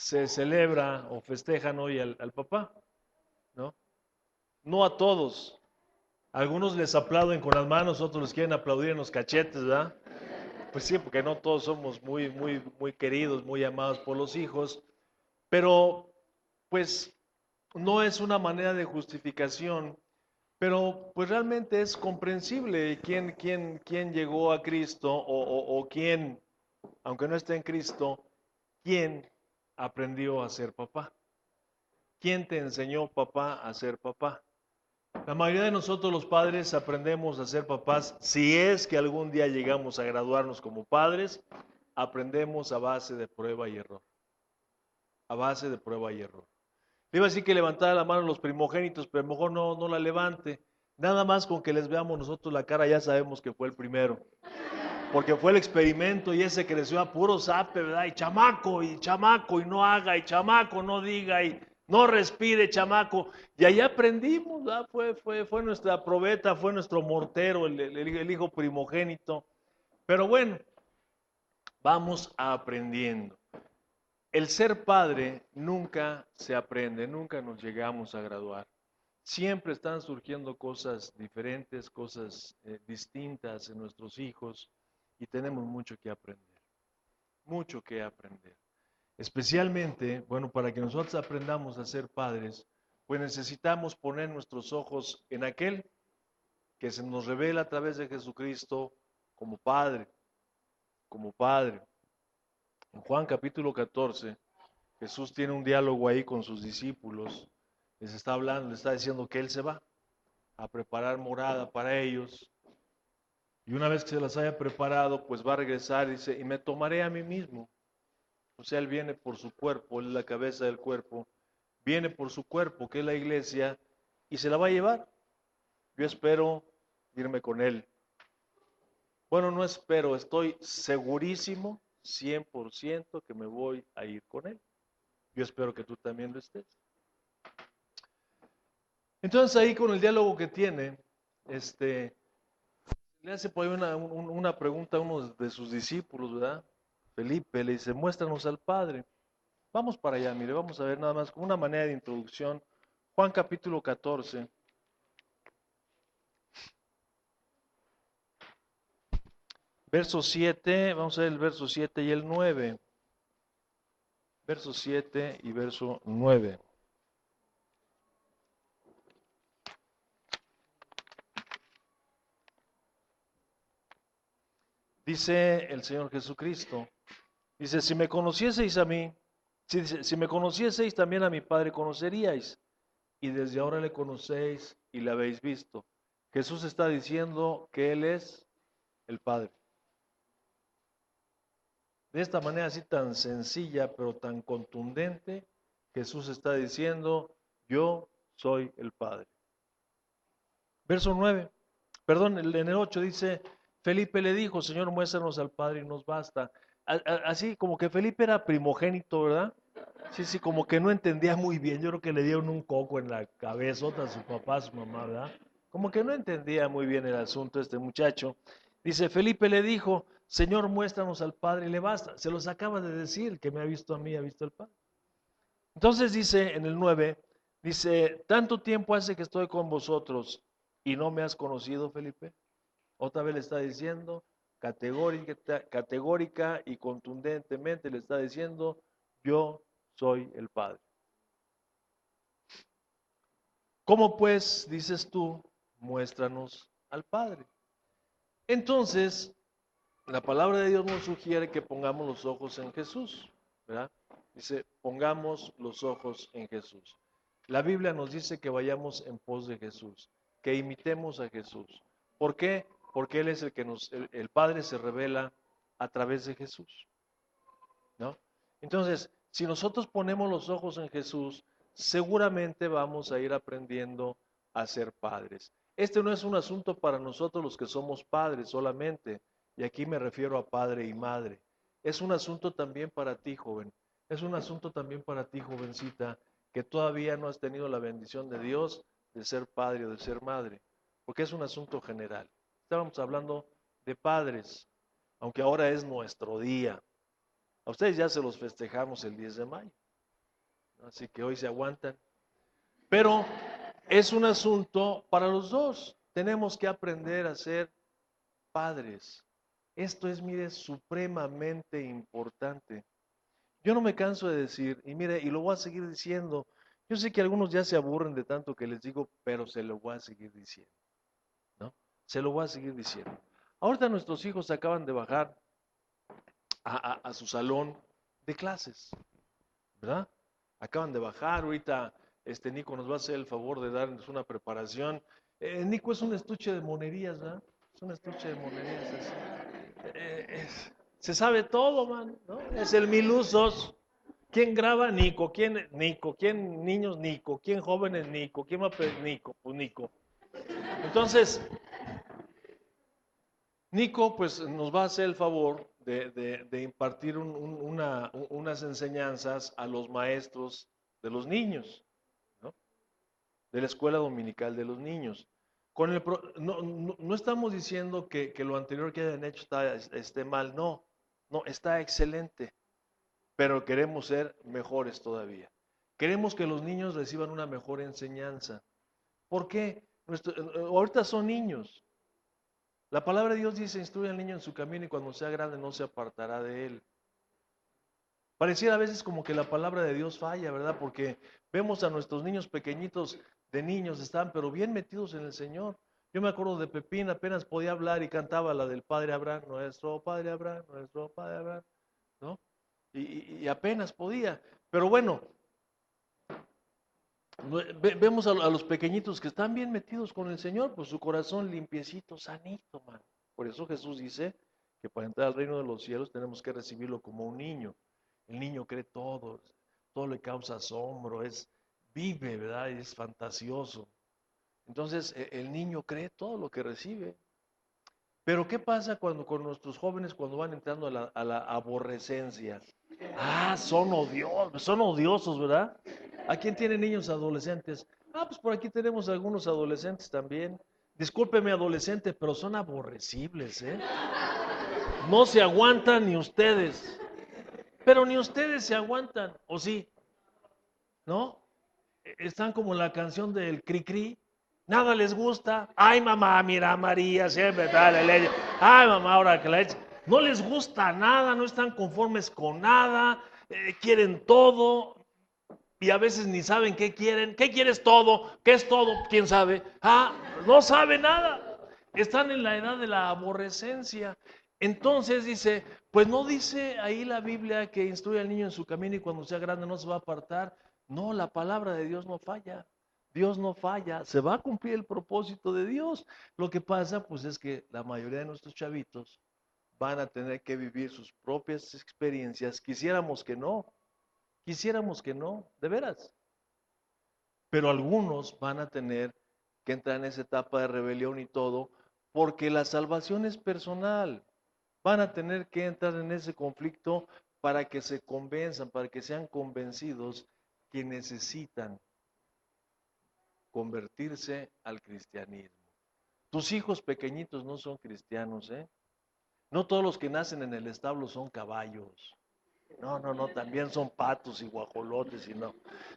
se celebra o festejan hoy al papá, ¿no? No a todos. Algunos les aplauden con las manos, otros les quieren aplaudir en los cachetes, ¿verdad? Pues sí, porque no todos somos muy queridos, muy amados por los hijos, pero pues no es una manera de justificación, pero pues realmente es comprensible quién llegó a Cristo o quién, aunque no esté en Cristo, quién aprendió a ser papá. ¿Quién te enseñó, papá, a ser papá? La mayoría de nosotros los padres aprendemos a ser papás, si es que algún día llegamos a graduarnos como padres, aprendemos a base de prueba y error. A base de prueba y error. Le iba a decir que levantara la mano los primogénitos, pero a lo mejor no la levante. Nada más con que les veamos nosotros la cara ya sabemos que fue el primero. Porque fue el experimento y ese creció a puro zape, ¿verdad? Y chamaco, y no haga, y chamaco, no diga, y no respire, chamaco. Y ahí aprendimos, ¿verdad? Fue nuestra probeta, fue nuestro mortero, el hijo primogénito. Pero bueno, vamos aprendiendo. El ser padre nunca se aprende, nunca nos llegamos a graduar. Siempre están surgiendo cosas diferentes, cosas distintas en nuestros hijos y tenemos mucho que aprender, mucho que aprender. Especialmente, bueno, para que nosotros aprendamos a ser padres, pues necesitamos poner nuestros ojos en aquel que se nos revela a través de Jesucristo como Padre, como Padre. En Juan capítulo 14, Jesús tiene un diálogo ahí con sus discípulos, les está hablando, les está diciendo que Él se va a preparar morada para ellos, y una vez que se las haya preparado, pues va a regresar y dice, y me tomaré a mí mismo. O sea, Él viene por su cuerpo, Él es la cabeza del cuerpo, viene por su cuerpo, que es la iglesia, y se la va a llevar. Yo espero irme con Él. Bueno, no espero, estoy segurísimo, 100% que me voy a ir con Él. Yo espero que tú también lo estés. Entonces ahí con el diálogo que tiene, le hace por ahí una pregunta a uno de sus discípulos, ¿verdad? Felipe le dice, muéstranos al Padre. Vamos para allá, mire, vamos a ver nada más como una manera de introducción. Juan capítulo 14, verso 7, vamos a ver el verso 7 y el 9. Verso 7 y verso 9. Dice el Señor Jesucristo, dice, si me conocieseis a mí, si me conocieseis también a mi Padre conoceríais, y desde ahora le conocéis y le habéis visto. Jesús está diciendo que Él es el Padre. De esta manera así tan sencilla, pero tan contundente, Jesús está diciendo, yo soy el Padre. Verso 9, perdón, en el 8 dice, Felipe le dijo, Señor, muéstranos al Padre y nos basta. Así como que Felipe era primogénito, ¿verdad? Sí, sí, como que no entendía muy bien. Yo creo que le dieron un coco en la cabezota a su papá, a su mamá, ¿verdad? Como que no entendía muy bien el asunto este muchacho. Dice, Felipe le dijo, Señor, muéstranos al Padre y le basta. Se los acaba de decir, que me ha visto a mí, ha visto al Padre. Entonces dice en el 9, dice, tanto tiempo hace que estoy con vosotros y no me has conocido, Felipe. Otra vez le está diciendo, categórica y contundentemente le está diciendo, yo soy el Padre. ¿Cómo pues, dices tú, muéstranos al Padre? Entonces, la palabra de Dios nos sugiere que pongamos los ojos en Jesús, ¿verdad? Dice, pongamos los ojos en Jesús. La Biblia nos dice que vayamos en pos de Jesús, que imitemos a Jesús. ¿Por qué? Porque Él es el que el Padre se revela a través de Jesús, ¿no? Entonces, si nosotros ponemos los ojos en Jesús, seguramente vamos a ir aprendiendo a ser padres. Este no es un asunto para nosotros los que somos padres solamente, y aquí me refiero a padre y madre. Es un asunto también para ti, joven. Es un asunto también para ti, jovencita, que todavía no has tenido la bendición de Dios de ser padre o de ser madre, porque es un asunto general. Estábamos hablando de padres, aunque ahora es nuestro día. A ustedes ya se los festejamos el 10 de mayo. Así que hoy se aguantan. Pero es un asunto para los dos. Tenemos que aprender a ser padres. Esto es, mire, supremamente importante. Yo no me canso de decir, y mire, y lo voy a seguir diciendo. Yo sé que algunos ya se aburren de tanto que les digo, pero se lo voy a seguir diciendo, ¿no? Se lo voy a seguir diciendo. Ahorita nuestros hijos acaban de bajar a su salón de clases, ¿verdad? Acaban de bajar, ahorita Nico nos va a hacer el favor de darnos una preparación. Nico es un estuche de monerías, ¿verdad? Es un estuche de monerías así. Se sabe todo, man, ¿no? Es el mil usos. ¿Quién graba? Nico. ¿Quién Nico? ¿Quién niños? Nico. ¿Quién jóvenes? Nico. ¿Quién va a Nico? Pues Nico. Entonces, Nico, pues nos va a hacer el favor de impartir unas enseñanzas a los maestros de los niños, ¿no? De la escuela dominical de los niños. No estamos diciendo que lo anterior que hayan hecho esté mal, no, no, está excelente, pero queremos ser mejores todavía. Queremos que los niños reciban una mejor enseñanza. ¿Por qué? Ahorita son niños. La palabra de Dios dice, instruye al niño en su camino y cuando sea grande no se apartará de él. Pareciera a veces como que la palabra de Dios falla, ¿verdad? Porque vemos a nuestros niños pequeñitos de niños, están pero bien metidos en el Señor. Yo me acuerdo de Pepín, apenas podía hablar y cantaba la del Padre Abraham, nuestro Padre Abraham, nuestro Padre Abraham, ¿no? Y apenas podía. Pero bueno, vemos a los pequeñitos que están bien metidos con el Señor, pues su corazón limpiecito, sanito, man. Por eso Jesús dice que para entrar al reino de los cielos tenemos que recibirlo como un niño. El niño cree todo le causa asombro, vive, ¿verdad? Y es fantasioso. Entonces, el niño cree todo lo que recibe. Pero ¿qué pasa con nuestros jóvenes cuando van entrando a la aborrecencia? Ah, son odiosos, ¿verdad? ¿A quién tiene niños adolescentes? Ah, pues por aquí tenemos algunos adolescentes también. Discúlpeme, adolescente, pero son aborrecibles, ¿eh? No se aguantan ni ustedes. Pero ni ustedes se aguantan, ¿o sí? ¿No? Están como la canción del Cri-Cri. Nada les gusta. Ay, mamá, mira, María, siempre dale leche. Ay, mamá, ahora que la leche. No les gusta nada, no están conformes con nada, quieren todo y a veces ni saben qué quieren. ¿Qué quieres todo? ¿Qué es todo? ¿Quién sabe? Ah, no sabe nada. Están en la edad de la aborrecencia. Entonces dice, pues no dice ahí la Biblia que instruye al niño en su camino y cuando sea grande no se va a apartar. No, la palabra de Dios no falla. Dios no falla, se va a cumplir el propósito de Dios. Lo que pasa, pues, es que la mayoría de nuestros chavitos van a tener que vivir sus propias experiencias. Quisiéramos que no, de veras. Pero algunos van a tener que entrar en esa etapa de rebelión y todo, porque la salvación es personal. Van a tener que entrar en ese conflicto para que se convenzan, para que sean convencidos que necesitan convertirse al cristianismo. Tus hijos pequeñitos no son cristianos, ¿eh? No todos los que nacen en el establo son caballos. No, no, no, también son patos y guajolotes y no.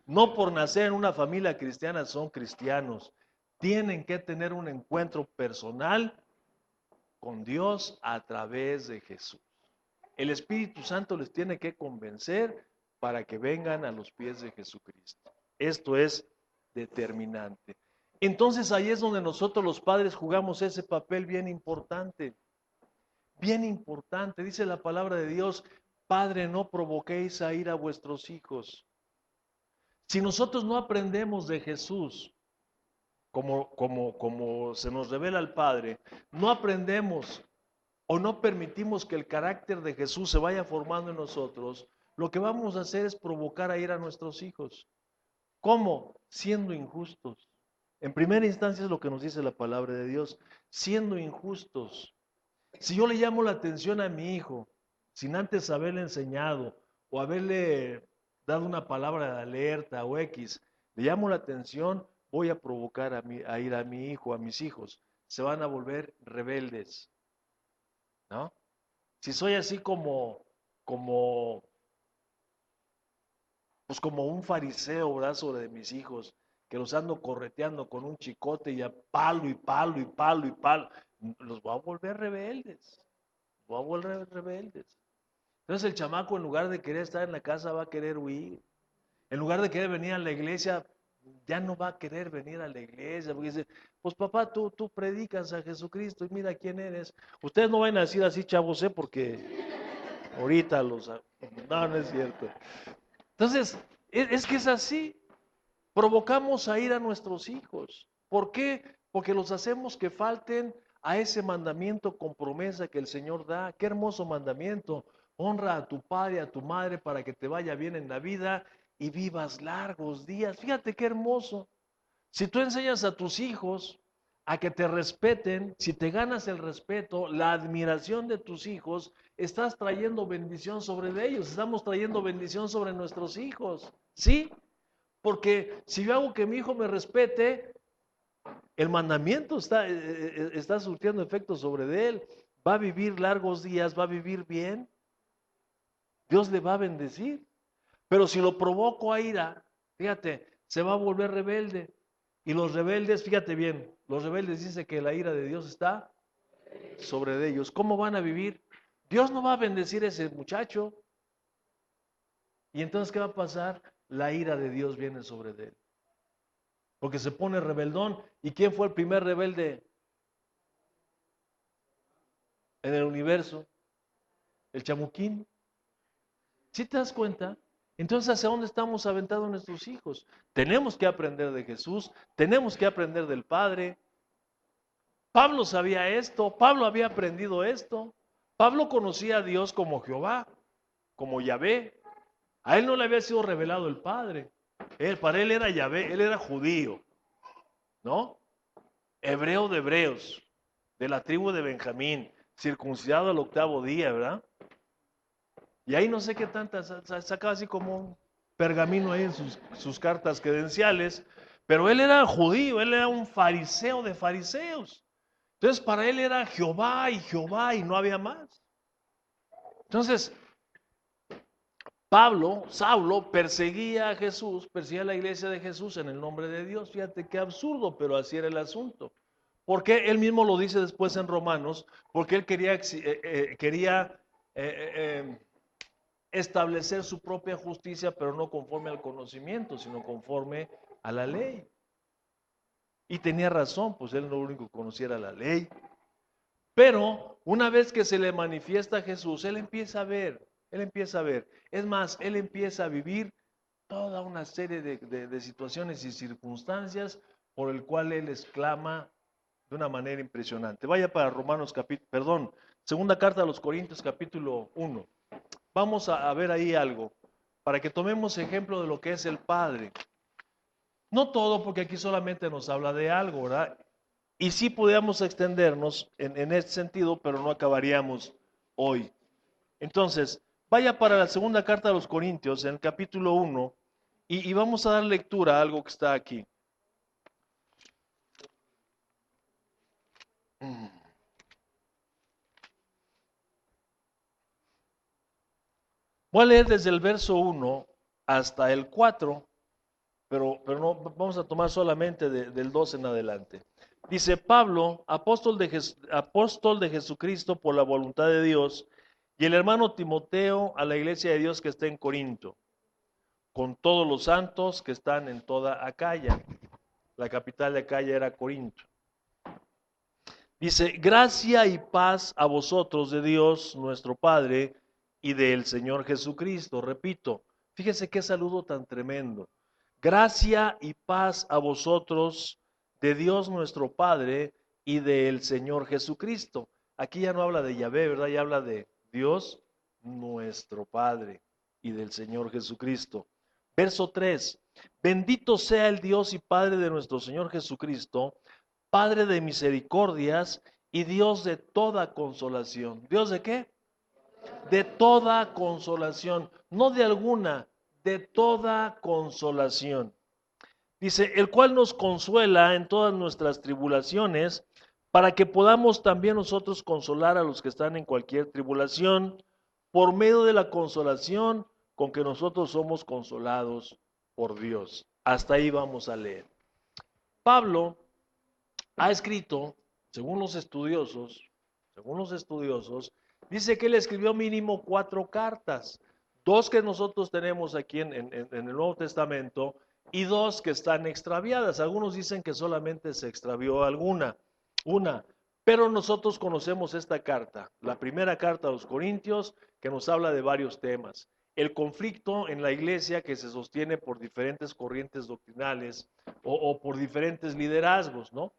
No por nacer en una familia cristiana son cristianos. Tienen que tener un encuentro personal con Dios a través de Jesús. El Espíritu Santo les tiene que convencer para que vengan a los pies de Jesucristo. Esto es determinante. Entonces ahí es donde nosotros los padres jugamos ese papel bien importante. Bien importante, dice la palabra de Dios, Padre, no provoquéis a ir a vuestros hijos. Si nosotros no aprendemos de Jesús, como se nos revela al Padre, no aprendemos o no permitimos que el carácter de Jesús se vaya formando en nosotros, lo que vamos a hacer es provocar a ir a nuestros hijos. ¿Cómo? Siendo injustos. En primera instancia es lo que nos dice la palabra de Dios, siendo injustos. Si yo le llamo la atención a mi hijo sin antes haberle enseñado o haberle dado una palabra de alerta o X, le llamo la atención, voy a provocar a ir a mi hijo, a mis hijos. Se van a volver rebeldes, ¿no? Si soy así como, pues como un fariseo, ¿verdad? Sobre mis hijos, que los ando correteando con un chicote y a palo y palo y palo y palo. Los voy a volver rebeldes. Voy a volver rebeldes. Entonces el chamaco, en lugar de querer estar en la casa, va a querer huir. En lugar de querer venir a la iglesia, ya no va a querer venir a la iglesia, porque dice, pues papá, tú predicas a Jesucristo y mira quién eres. Ustedes no van a decir así, chavos, porque ahorita los... No, no es cierto. Entonces, es que es así. Provocamos a ir a nuestros hijos. ¿Por qué? Porque los hacemos que falten a ese mandamiento con promesa que el Señor da. Qué hermoso mandamiento. Honra a tu padre y a tu madre para que te vaya bien en la vida y vivas largos días. Fíjate qué hermoso. Si tú enseñas a tus hijos a que te respeten, si te ganas el respeto, la admiración de tus hijos, estás trayendo bendición sobre ellos. Estamos trayendo bendición sobre nuestros hijos. ¿Sí? Porque si yo hago que mi hijo me respete, el mandamiento está surtiendo efecto sobre él. Va a vivir largos días, va a vivir bien. Dios le va a bendecir. Pero si lo provoco a ira, fíjate, se va a volver rebelde. Y los rebeldes, fíjate bien, los rebeldes dicen que la ira de Dios está sobre ellos. ¿Cómo van a vivir? Dios no va a bendecir a ese muchacho. Y entonces, ¿qué va a pasar? La ira de Dios viene sobre él. Porque se pone rebeldón. ¿Y quién fue el primer rebelde en el universo? El chamuquín. ¿Sí te das cuenta? Entonces, ¿hacia dónde estamos aventando a nuestros hijos? Tenemos que aprender de Jesús, tenemos que aprender del Padre. Pablo sabía esto, Pablo había aprendido esto. Pablo conocía a Dios como Jehová, como Yahvé. A él no le había sido revelado el Padre. Para él era Yahvé, él era judío, ¿no? Hebreo de hebreos, de la tribu de Benjamín, circuncidado al 8º día, ¿verdad? Y ahí no sé qué tantas, sacaba así como un pergamino ahí en sus cartas credenciales, pero él era judío, él era un fariseo de fariseos. Entonces para él era Jehová y no había más. Entonces, Saulo perseguía a Jesús, perseguía a la iglesia de Jesús en el nombre de Dios. Fíjate qué absurdo, pero así era el asunto. Porque él mismo lo dice después en Romanos, porque él quería establecer su propia justicia, pero no conforme al conocimiento, sino conforme a la ley. Y tenía razón, pues él no lo único que conociera la ley. Pero una vez que se le manifiesta a Jesús, él empieza a ver. Es más, él empieza a vivir toda una serie de situaciones y circunstancias por el cual él exclama de una manera impresionante. Vaya para segunda carta a los Corintios capítulo 1. Vamos a ver ahí algo, para que tomemos ejemplo de lo que es el Padre. No todo, porque aquí solamente nos habla de algo, ¿verdad? Y sí podríamos extendernos en este sentido, pero no acabaríamos hoy. Entonces, vaya para la segunda carta a los Corintios, en el capítulo 1, y vamos a dar lectura a algo que está aquí. Voy a leer desde el verso 1 hasta el 4, pero no vamos a tomar solamente del 2 en adelante. Dice Pablo, apóstol de Jesucristo por la voluntad de Dios, y el hermano Timoteo a la iglesia de Dios que está en Corinto, con todos los santos que están en toda Acaya. La capital de Acaya era Corinto. Dice, gracia y paz a vosotros de Dios nuestro Padre y del Señor Jesucristo. Repito, fíjese qué saludo tan tremendo. Gracia y paz a vosotros de Dios nuestro Padre y del Señor Jesucristo. Aquí ya no habla de Yahvé, ¿verdad? Ya habla de Dios nuestro Padre y del Señor Jesucristo. Verso 3. Bendito sea el Dios y Padre de nuestro Señor Jesucristo, Padre de misericordias y Dios de toda consolación. ¿Dios de qué? De toda consolación, no de alguna, de toda consolación. Dice, el cual nos consuela en todas nuestras tribulaciones, para que podamos también nosotros consolar a los que están en cualquier tribulación, por medio de la consolación con que nosotros somos consolados por Dios. Hasta ahí vamos a leer. Pablo ha escrito, según los estudiosos, dice que él escribió mínimo 4 cartas, 2 que nosotros tenemos aquí en el Nuevo Testamento y 2 que están extraviadas. Algunos dicen que solamente se extravió una, pero nosotros conocemos esta carta, la primera carta a los Corintios, que nos habla de varios temas. El conflicto en la iglesia que se sostiene por diferentes corrientes doctrinales o por diferentes liderazgos, ¿no?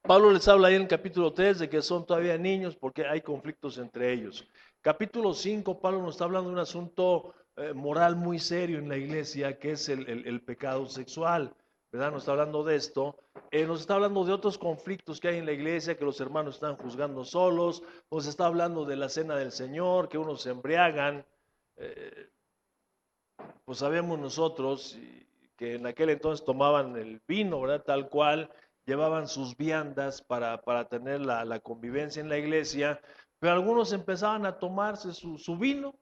Pablo les habla ahí en el capítulo 3 de que son todavía niños porque hay conflictos entre ellos. Capítulo 5, Pablo nos está hablando de un asunto moral muy serio en la iglesia, que es el pecado sexual, ¿verdad? Nos está hablando de esto. Nos está hablando de otros conflictos que hay en la iglesia, que los hermanos están juzgando solos. Nos está hablando de la cena del Señor, que unos se embriagan. Pues sabemos nosotros que en aquel entonces tomaban el vino, ¿verdad? Tal cual, llevaban sus viandas para tener la convivencia en la iglesia, pero algunos empezaban a tomarse su vino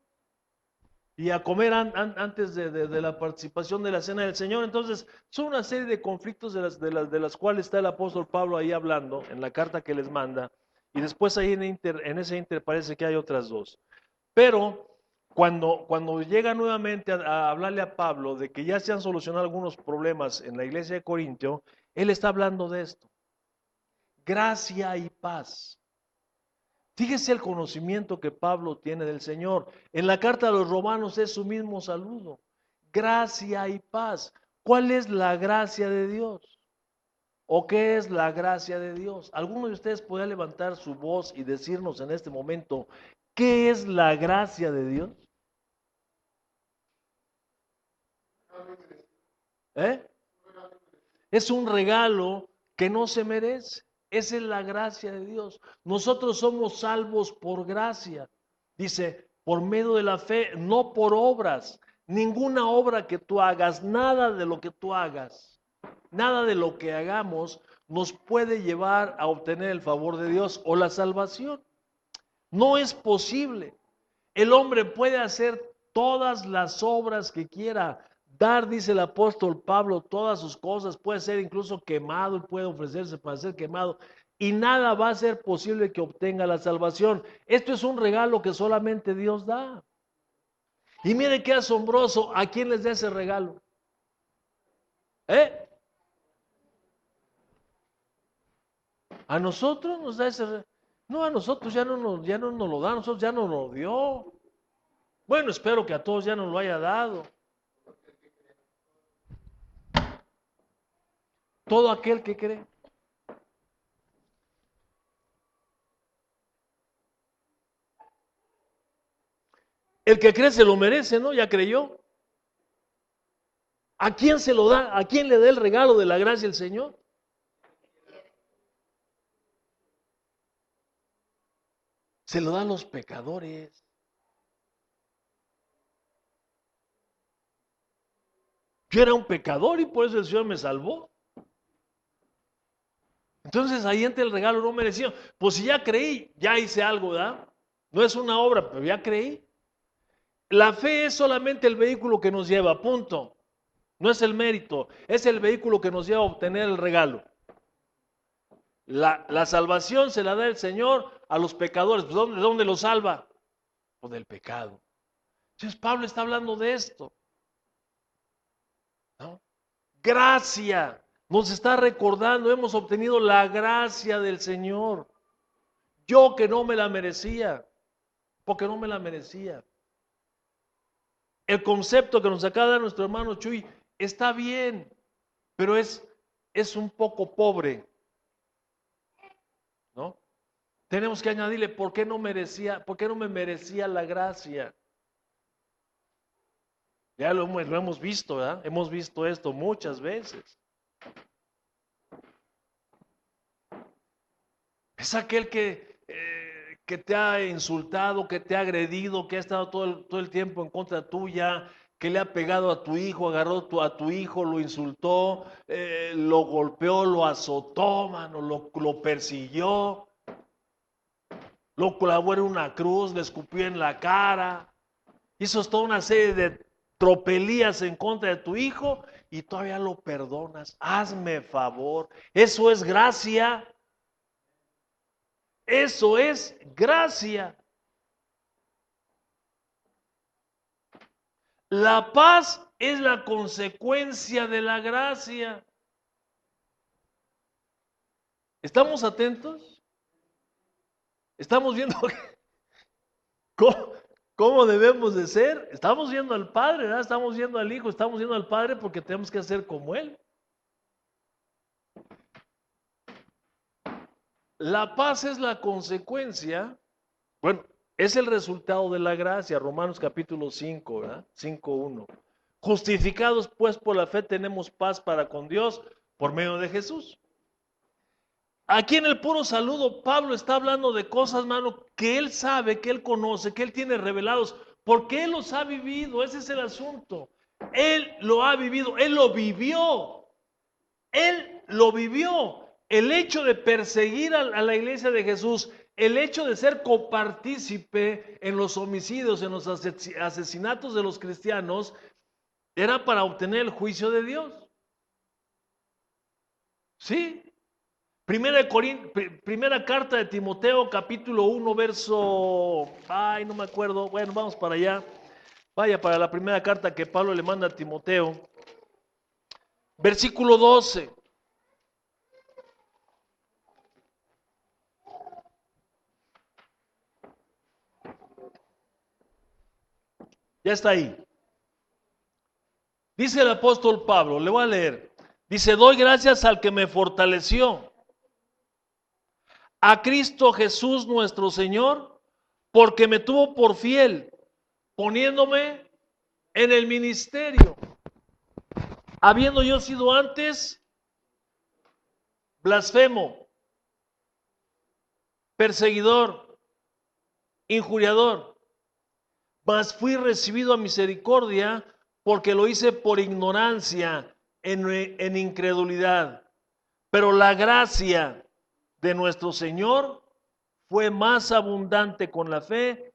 y a comer antes de la participación de la cena del Señor. Entonces, son una serie de conflictos de las cuales está el apóstol Pablo ahí hablando en la carta que les manda, y después ahí en ese inter parece que hay otras 2. Pero cuando llega nuevamente a hablarle a Pablo de que ya se han solucionado algunos problemas en la iglesia de Corintio, él está hablando de esto. Gracia y paz. Fíjese el conocimiento que Pablo tiene del Señor. En la carta a los romanos es su mismo saludo. Gracia y paz. ¿Cuál es la gracia de Dios? ¿O qué es la gracia de Dios? ¿Alguno de ustedes podría levantar su voz y decirnos en este momento qué es la gracia de Dios? ¿Eh? Es un regalo que no se merece. Esa es la gracia de Dios. Nosotros somos salvos por gracia. Dice, por medio de la fe, no por obras. Ninguna obra que tú hagas, nada de lo que tú hagas, nada de lo que hagamos nos puede llevar a obtener el favor de Dios o la salvación. No es posible. El hombre puede hacer todas las obras que quiera, dar, dice el apóstol Pablo, todas sus cosas, puede ser incluso quemado y puede ofrecerse para ser quemado, y nada va a ser posible que obtenga la salvación. Esto es un regalo que solamente Dios da. Y mire qué asombroso, ¿a quién les da ese regalo? ¿Eh? ¿A nosotros nos da ese regalo? No, a nosotros ya no nos lo da, a nosotros ya nos lo dio. Bueno, espero que a todos ya nos lo haya dado. Todo aquel que cree. El que cree se lo merece, ¿no? Ya creyó. ¿A quién se lo da? ¿A quién le da el regalo de la gracia el Señor? Se lo da a los pecadores. Yo era un pecador y por eso el Señor me salvó. Entonces ahí entra el regalo no merecido. Pues si ya creí, ya hice algo, ¿verdad? No es una obra, pero ya creí. La fe es solamente el vehículo que nos lleva, punto. No es el mérito, es el vehículo que nos lleva a obtener el regalo. La salvación se la da el Señor a los pecadores. Pues ¿dónde lo salva? Pues del pecado. Entonces Pablo está hablando de esto, ¿no? Gracia. Nos está recordando, hemos obtenido la gracia del Señor. Yo que no me la merecía, porque no me la merecía. El concepto que nos acaba de dar nuestro hermano Chuy está bien, pero es un poco pobre, ¿no? Tenemos que añadirle, ¿por qué no me merecía la gracia? Ya lo hemos visto, ¿verdad? Hemos visto esto muchas veces. Es aquel que te ha insultado, que te ha agredido, que ha estado todo el tiempo en contra tuya, que le ha pegado a tu hijo, agarró a tu hijo, lo insultó, lo golpeó, lo azotó, mano, lo persiguió. lo clavó en una cruz, le escupió en la cara, hizo toda una serie de tropelías en contra de tu hijo y todavía lo perdonas. Hazme favor. Eso es gracia. Eso es gracia. La paz es la consecuencia de la gracia. ¿Estamos atentos? ¿Estamos viendo cómo, cómo debemos de ser? Estamos viendo al Padre, ¿verdad? Estamos viendo al Hijo, estamos viendo al Padre porque tenemos que hacer como Él. La paz es la consecuencia, bueno, es el resultado de la gracia, Romanos capítulo 5, ¿verdad? 5:1. Justificados pues por la fe tenemos paz para con Dios por medio de Jesús. Aquí en el puro saludo, Pablo está hablando de cosas, hermano, que él sabe, que él conoce, que él tiene revelados, porque él los ha vivido, ese es el asunto. Él lo ha vivido, él lo vivió, él lo vivió. El hecho de perseguir a la iglesia de Jesús, el hecho de ser copartícipe en los homicidios, en los asesinatos de los cristianos, era para obtener el juicio de Dios. ¿Sí? Primera carta de Timoteo, capítulo 1, verso, no me acuerdo, bueno, vamos para allá. Vaya para la primera carta que Pablo le manda a Timoteo, versículo 12. Ya está ahí. Dice el apóstol Pablo, le voy a leer. Dice, doy gracias al que me fortaleció, a Cristo Jesús nuestro Señor, porque me tuvo por fiel, poniéndome en el ministerio, habiendo yo sido antes blasfemo, perseguidor, injuriador, mas fui recibido a misericordia porque lo hice por ignorancia, en incredulidad. Pero la gracia de nuestro Señor fue más abundante con la fe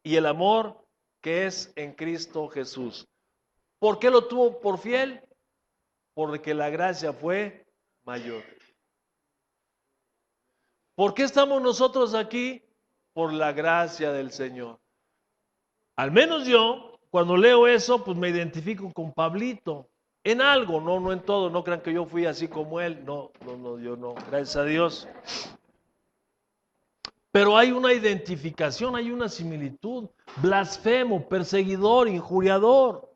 y el amor que es en Cristo Jesús. ¿Por qué lo tuvo por fiel? Porque la gracia fue mayor. ¿Por qué estamos nosotros aquí? Por la gracia del Señor. Al menos yo, cuando leo eso, pues me identifico con Pablito. En algo, no en todo. No crean que yo fui así como él. No, yo no. Gracias a Dios. Pero hay una identificación, hay una similitud. Blasfemo, perseguidor, injuriador.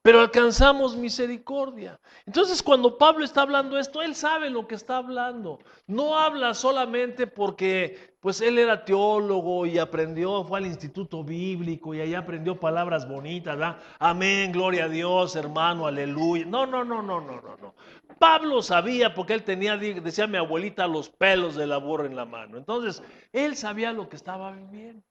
Pero alcanzamos misericordia. Entonces, cuando Pablo está hablando esto, él sabe lo que está hablando. No habla solamente porque, pues, él era teólogo y aprendió, fue al instituto bíblico y allá aprendió palabras bonitas, ¿verdad? Amén, gloria a Dios, hermano, aleluya. No. Pablo sabía porque él tenía, decía mi abuelita, los pelos de la burra en la mano. Entonces, él sabía lo que estaba viviendo,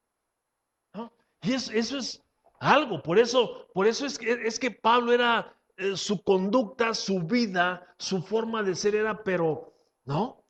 ¿no? Y eso es algo, por eso es que Pablo era, su conducta, su vida, su forma de ser era, pero, ¿no?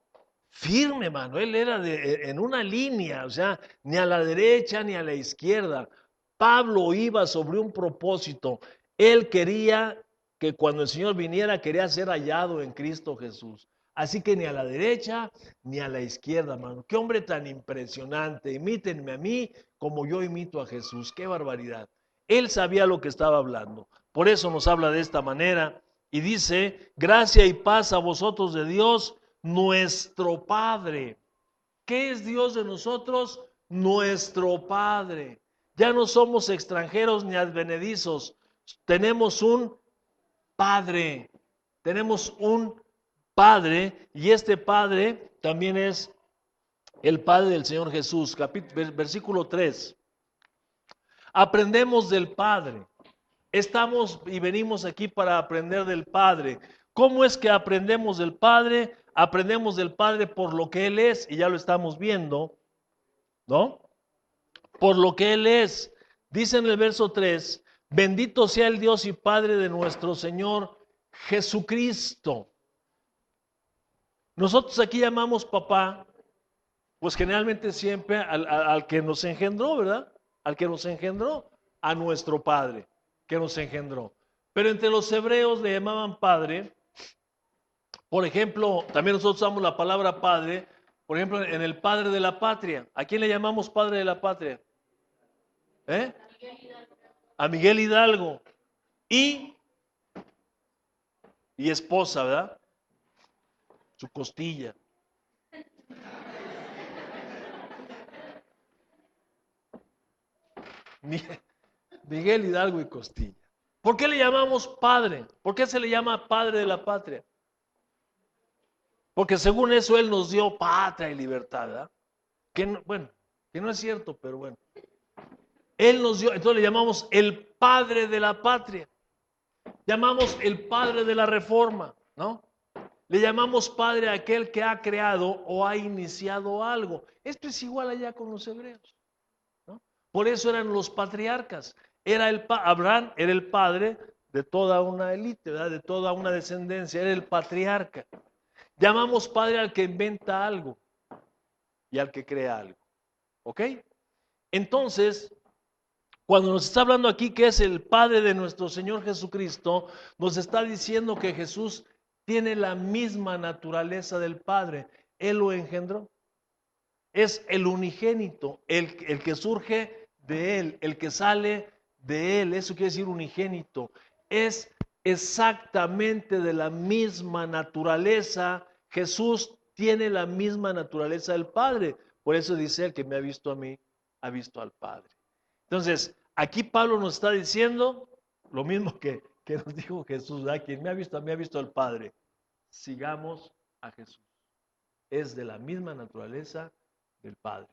Firme, mano, él era en una línea, o sea, ni a la derecha ni a la izquierda. Pablo iba sobre un propósito, él quería que cuando el Señor viniera, quería ser hallado en Cristo Jesús. Así que ni a la derecha ni a la izquierda, mano. Qué hombre tan impresionante. Imítenme a mí como yo imito a Jesús. Qué barbaridad. Él sabía lo que estaba hablando. Por eso nos habla de esta manera y dice, gracia y paz a vosotros de Dios, nuestro Padre. ¿Qué es Dios de nosotros? Nuestro Padre. Ya no somos extranjeros ni advenedizos. Tenemos un Padre. Tenemos un Padre y este Padre también es el Padre del Señor Jesús. Versículo 3. Aprendemos del Padre. Estamos y venimos aquí para aprender del Padre. ¿Cómo es que aprendemos del Padre? Aprendemos del Padre por lo que Él es, y ya lo estamos viendo, ¿no? Por lo que Él es. Dice en el verso 3, bendito sea el Dios y Padre de nuestro Señor Jesucristo. Nosotros aquí llamamos papá Pues generalmente siempre al que nos engendró, ¿verdad? Al que nos engendró, a nuestro Padre, que nos engendró. Pero entre los hebreos le llamaban Padre. Por ejemplo, también nosotros usamos la palabra Padre, por ejemplo, en el Padre de la Patria. ¿A quién le llamamos Padre de la Patria? ¿Eh? A Miguel Hidalgo. Y, y esposa, ¿verdad? Su costilla. Miguel Hidalgo y costilla. ¿Por qué le llamamos padre? ¿Por qué se le llama padre de la patria? Porque según eso él nos dio patria y libertad, ¿verdad? Que no, bueno, que no es cierto, pero bueno. Él nos dio, entonces le llamamos el padre de la patria. Llamamos el padre de la reforma, ¿no? Le llamamos padre a aquel que ha creado o ha iniciado algo. Esto es igual allá con los hebreos, ¿no? Por eso eran los patriarcas. Abraham era el padre de toda una élite, ¿verdad? De toda una descendencia, era el patriarca. Llamamos padre al que inventa algo y al que crea algo. ¿Ok? Entonces, cuando nos está hablando aquí que es el Padre de nuestro Señor Jesucristo, nos está diciendo que Jesús tiene la misma naturaleza del Padre. Él lo engendró. Es el unigénito, el que surge de Él, el que sale de Él. Eso quiere decir unigénito. Es exactamente de la misma naturaleza. Jesús tiene la misma naturaleza del Padre. Por eso dice, el que me ha visto a mí, ha visto al Padre. Entonces, aquí Pablo nos está diciendo lo mismo que nos dijo Jesús, ¿verdad? Quien me ha visto a mí, ha visto al Padre. Sigamos a Jesús. Es de la misma naturaleza del Padre.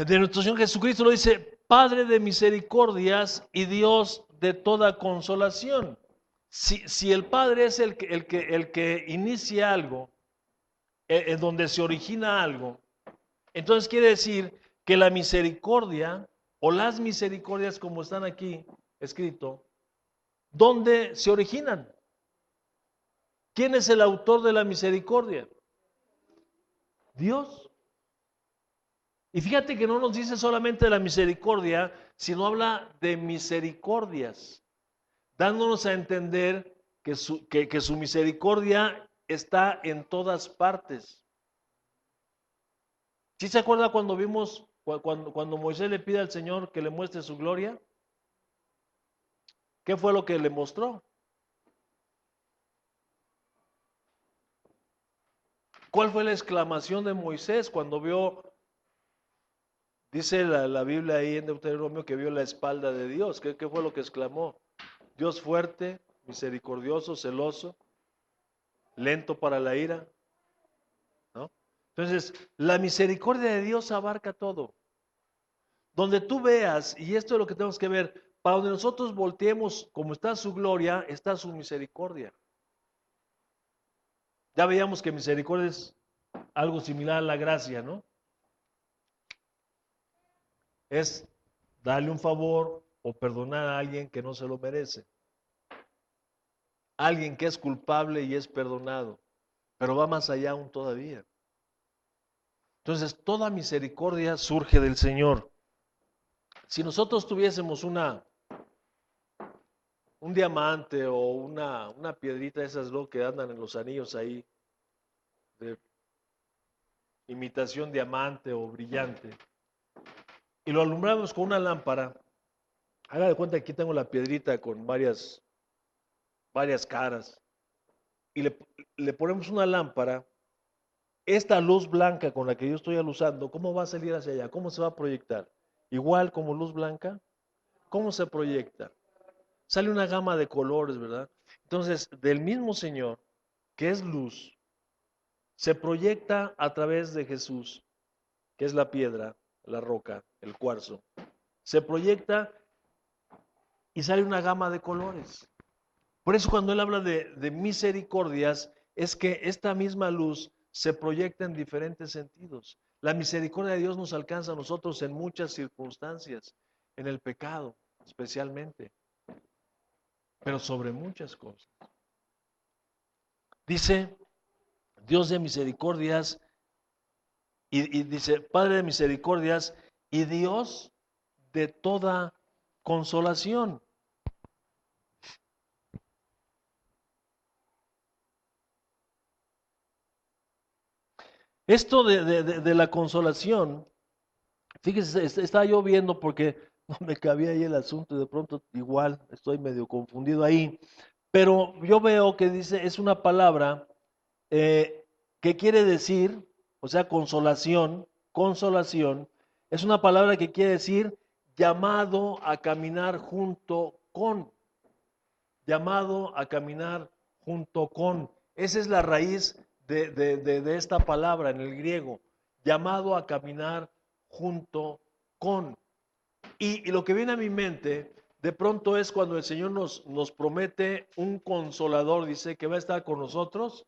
De nuestro Señor Jesucristo lo dice, Padre de misericordias y Dios de toda consolación. Si el Padre es el que inicia algo, en donde se origina algo, entonces quiere decir que la misericordia o las misericordias como están aquí escrito, ¿dónde se originan? ¿Quién es el autor de la misericordia? Dios. Y fíjate que no nos dice solamente de la misericordia, sino habla de misericordias, dándonos a entender que su misericordia está en todas partes. ¿Sí se acuerda cuando vimos, cuando Moisés le pide al Señor que le muestre su gloria? ¿Qué fue lo que le mostró? ¿Cuál fue la exclamación de Moisés cuando vio, dice la Biblia ahí en Deuteronomio, que vio la espalda de Dios? ¿Qué fue lo que exclamó? Dios fuerte, misericordioso, celoso, lento para la ira, ¿no? Entonces, la misericordia de Dios abarca todo. Donde tú veas, y esto es lo que tenemos que ver, para donde nosotros volteemos, como está su gloria, está su misericordia. Ya veíamos que misericordia es algo similar a la gracia, ¿no? Es darle un favor o perdonar a alguien que no se lo merece. Alguien que es culpable y es perdonado, pero va más allá aún todavía. Entonces, toda misericordia surge del Señor. Si nosotros tuviésemos un diamante o una piedrita de esas que andan en los anillos ahí, de imitación diamante o brillante, y lo alumbramos con una lámpara, haga de cuenta que aquí tengo la piedrita con varias caras, y le ponemos una lámpara, esta luz blanca con la que yo estoy alusando, ¿cómo va a salir hacia allá? ¿Cómo se va a proyectar? Igual como luz blanca, ¿cómo se proyecta? Sale una gama de colores, ¿verdad? Entonces, del mismo Señor, que es luz, se proyecta a través de Jesús, que es la piedra, la roca, el cuarzo. Se proyecta y sale una gama de colores. Por eso cuando él habla de misericordias, es que esta misma luz se proyecta en diferentes sentidos. La misericordia de Dios nos alcanza a nosotros en muchas circunstancias, en el pecado especialmente, pero sobre muchas cosas. Dice Dios de misericordias, y dice, Padre de misericordias y Dios de toda consolación. Esto de la consolación, fíjese, estaba yo viendo porque no me cabía ahí el asunto y de pronto igual estoy medio confundido ahí, pero yo veo que dice, es una palabra que quiere decir, o sea, consolación, consolación, es una palabra que quiere decir llamado a caminar junto con, llamado a caminar junto con. Esa es la raíz de esta palabra en el griego, llamado a caminar junto con. Y lo que viene a mi mente de pronto es cuando el Señor nos promete un consolador, dice que va a estar con nosotros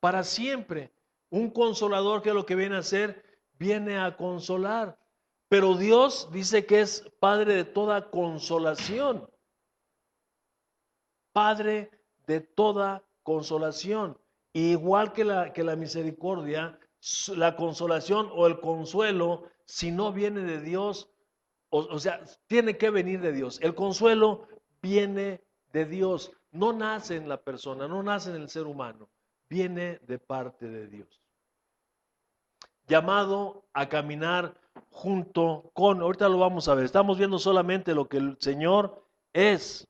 para siempre. Un consolador que lo que viene a hacer, viene a consolar. Pero Dios dice que es Padre de toda consolación. Padre de toda consolación. Igual que la misericordia, la consolación o el consuelo, si no viene de Dios, o sea, tiene que venir de Dios. El consuelo viene de Dios, no nace en la persona, no nace en el ser humano, viene de parte de Dios. Llamado a caminar junto con, ahorita lo vamos a ver, estamos viendo solamente lo que el Señor es.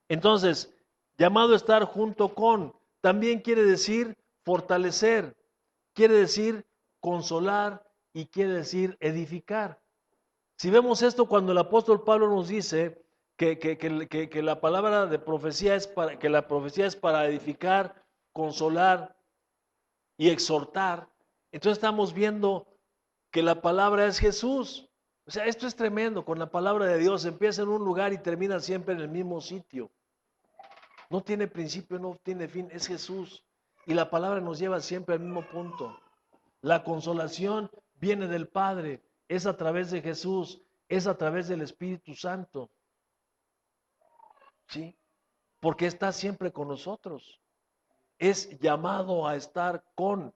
Entonces, llamado a estar junto con, también quiere decir fortalecer, quiere decir consolar y quiere decir edificar. Si vemos esto cuando el apóstol Pablo nos dice que la palabra de profecía es para, que la profecía es para edificar, consolar y exhortar, entonces estamos viendo que la palabra es Jesús. O sea, esto es tremendo, con la palabra de Dios empieza en un lugar y termina siempre en el mismo sitio. No tiene principio, no tiene fin, es Jesús. Y la palabra nos lleva siempre al mismo punto. La consolación viene del Padre, es a través de Jesús, es a través del Espíritu Santo. ¿Sí? Porque está siempre con nosotros. Es llamado a estar con.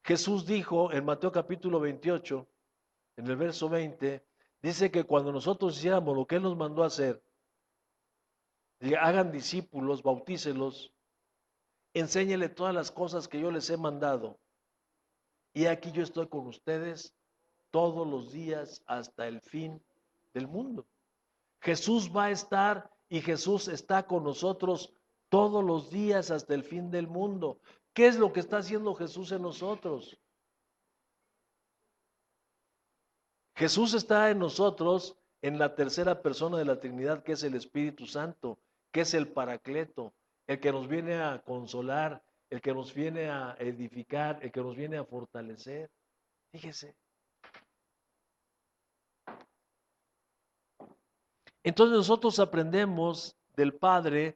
Jesús dijo en Mateo capítulo 28, en el verso 20, dice que cuando nosotros hiciéramos lo que Él nos mandó a hacer, hagan discípulos, bautícelos, enséñele todas las cosas que yo les he mandado. Y aquí yo estoy con ustedes todos los días hasta el fin del mundo. Jesús va a estar y Jesús está con nosotros todos los días hasta el fin del mundo. ¿Qué es lo que está haciendo Jesús en nosotros? Jesús está en nosotros en la tercera persona de la Trinidad, que es el Espíritu Santo, que es el Paracleto, el que nos viene a consolar, el que nos viene a edificar, el que nos viene a fortalecer. Fíjese. Entonces nosotros aprendemos del Padre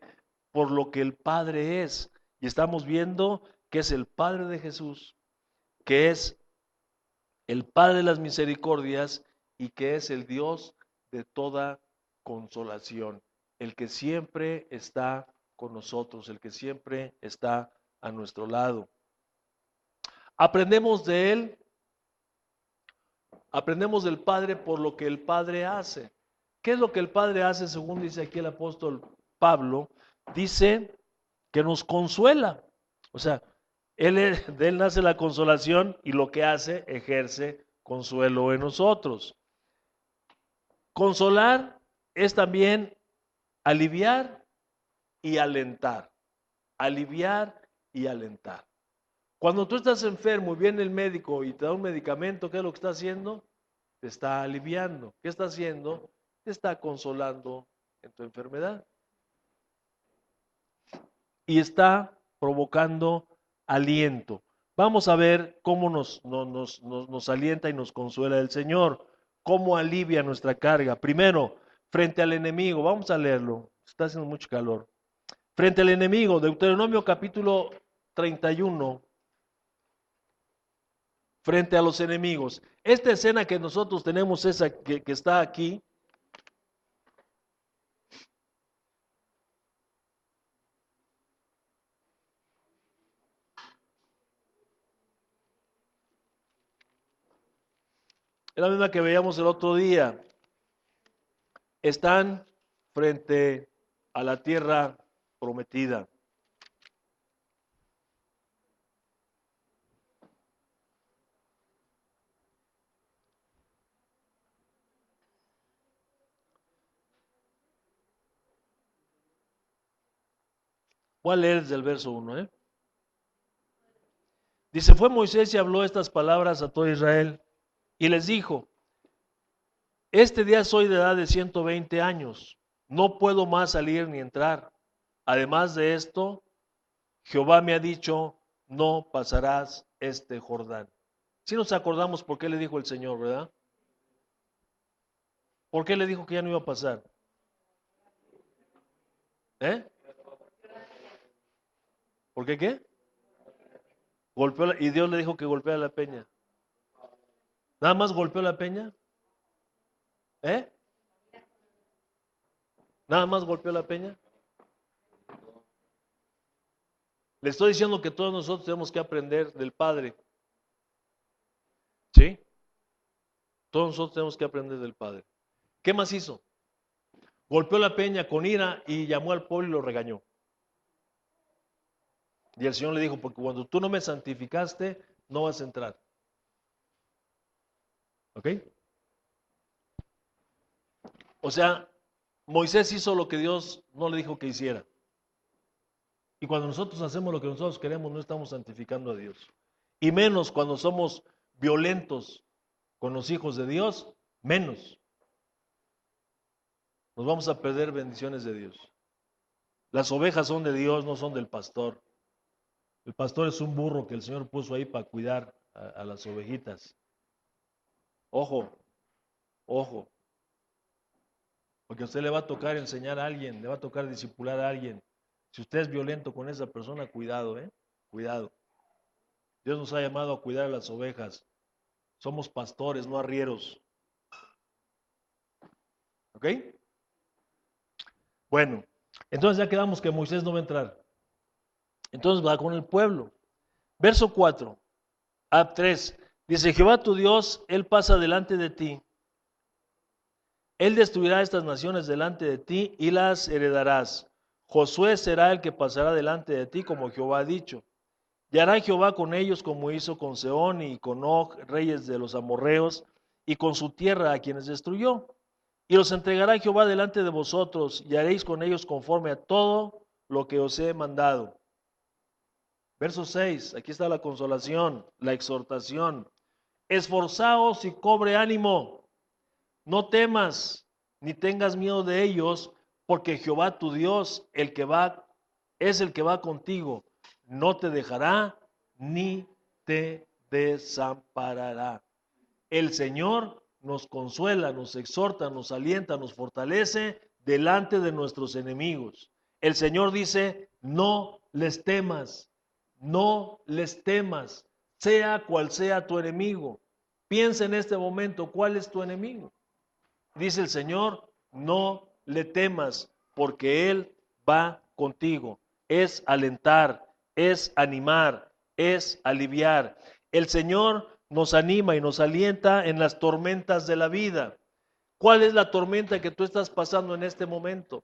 por lo que el Padre es. Y estamos viendo que es el Padre de Jesús, que es el Padre de las misericordias y que es el Dios de toda consolación, el que siempre está con nosotros, el que siempre está a nuestro lado. Aprendemos de Él, aprendemos del Padre por lo que el Padre hace. ¿Qué es lo que el Padre hace según dice aquí el apóstol Pablo? Dice que nos consuela. O sea, de él nace la consolación y lo que hace, ejerce consuelo en nosotros. Consolar es también aliviar y alentar. Aliviar y alentar. Cuando tú estás enfermo y viene el médico y te da un medicamento, ¿qué es lo que está haciendo? Te está aliviando. ¿Qué está haciendo? Te está consolando en tu enfermedad. Y está provocando aliento. Vamos a ver cómo nos alienta y nos consuela el Señor, cómo alivia nuestra carga. Primero, frente al enemigo, vamos a leerlo, está haciendo mucho calor. Frente al enemigo, Deuteronomio capítulo 31, frente a los enemigos. Esta escena que nosotros tenemos, esa que está aquí, Es la misma que veíamos el otro día. Están frente a la tierra prometida. Voy a leer desde el verso 1. Dice, fue Moisés y habló estas palabras a todo Israel y les dijo, este día soy de edad de 120 años, no puedo más salir ni entrar. Además de esto, Jehová me ha dicho, no pasarás este Jordán. Si nos acordamos por qué le dijo el Señor, ¿verdad? ¿Por qué le dijo que ya no iba a pasar? ¿Eh? ¿Por qué qué? Y Dios le dijo que golpea la peña. ¿Nada más golpeó la peña? ¿Eh? ¿Nada más golpeó la peña? Le estoy diciendo que todos nosotros tenemos que aprender del Padre. ¿Sí? Todos nosotros tenemos que aprender del Padre. ¿Qué más hizo? Golpeó la peña con ira y llamó al pueblo y lo regañó. Y el Señor le dijo, porque cuando tú no me santificaste, no vas a entrar. ¿Ok? O sea, Moisés hizo lo que Dios no le dijo que hiciera. Y cuando nosotros hacemos lo que nosotros queremos, no estamos santificando a Dios. Y menos cuando somos violentos con los hijos de Dios, menos. Nos vamos a perder bendiciones de Dios. Las ovejas son de Dios, no son del pastor. El pastor es un burro que el Señor puso ahí para cuidar a las ovejitas. Ojo, ojo. Porque a usted le va a tocar enseñar a alguien, le va a tocar discipular a alguien. Si usted es violento con esa persona, cuidado, cuidado. Dios nos ha llamado a cuidar a las ovejas. Somos pastores, no arrieros. ¿Ok? Bueno, entonces ya quedamos que Moisés no va a entrar. Entonces va con el pueblo. Verso 4 a 3. Dice, Jehová tu Dios, Él pasa delante de ti. Él destruirá estas naciones delante de ti y las heredarás. Josué será el que pasará delante de ti, como Jehová ha dicho. Y hará Jehová con ellos como hizo con Sehón y con Og, reyes de los amorreos, y con su tierra a quienes destruyó. Y los entregará Jehová delante de vosotros, y haréis con ellos conforme a todo lo que os he mandado. Verso 6, aquí está la consolación, la exhortación. Esforzaos y cobre ánimo. No temas ni tengas miedo de ellos, porque Jehová tu Dios, es el que va contigo. No te dejará ni te desamparará. El Señor nos consuela, nos exhorta, nos alienta, nos fortalece delante de nuestros enemigos. El Señor dice, no les temas, no les temas, sea cual sea tu enemigo. Piensa en este momento, ¿cuál es tu enemigo? Dice el Señor, no le temas, porque Él va contigo. Es alentar, es animar, es aliviar. El Señor nos anima y nos alienta en las tormentas de la vida. ¿Cuál es la tormenta que tú estás pasando en este momento?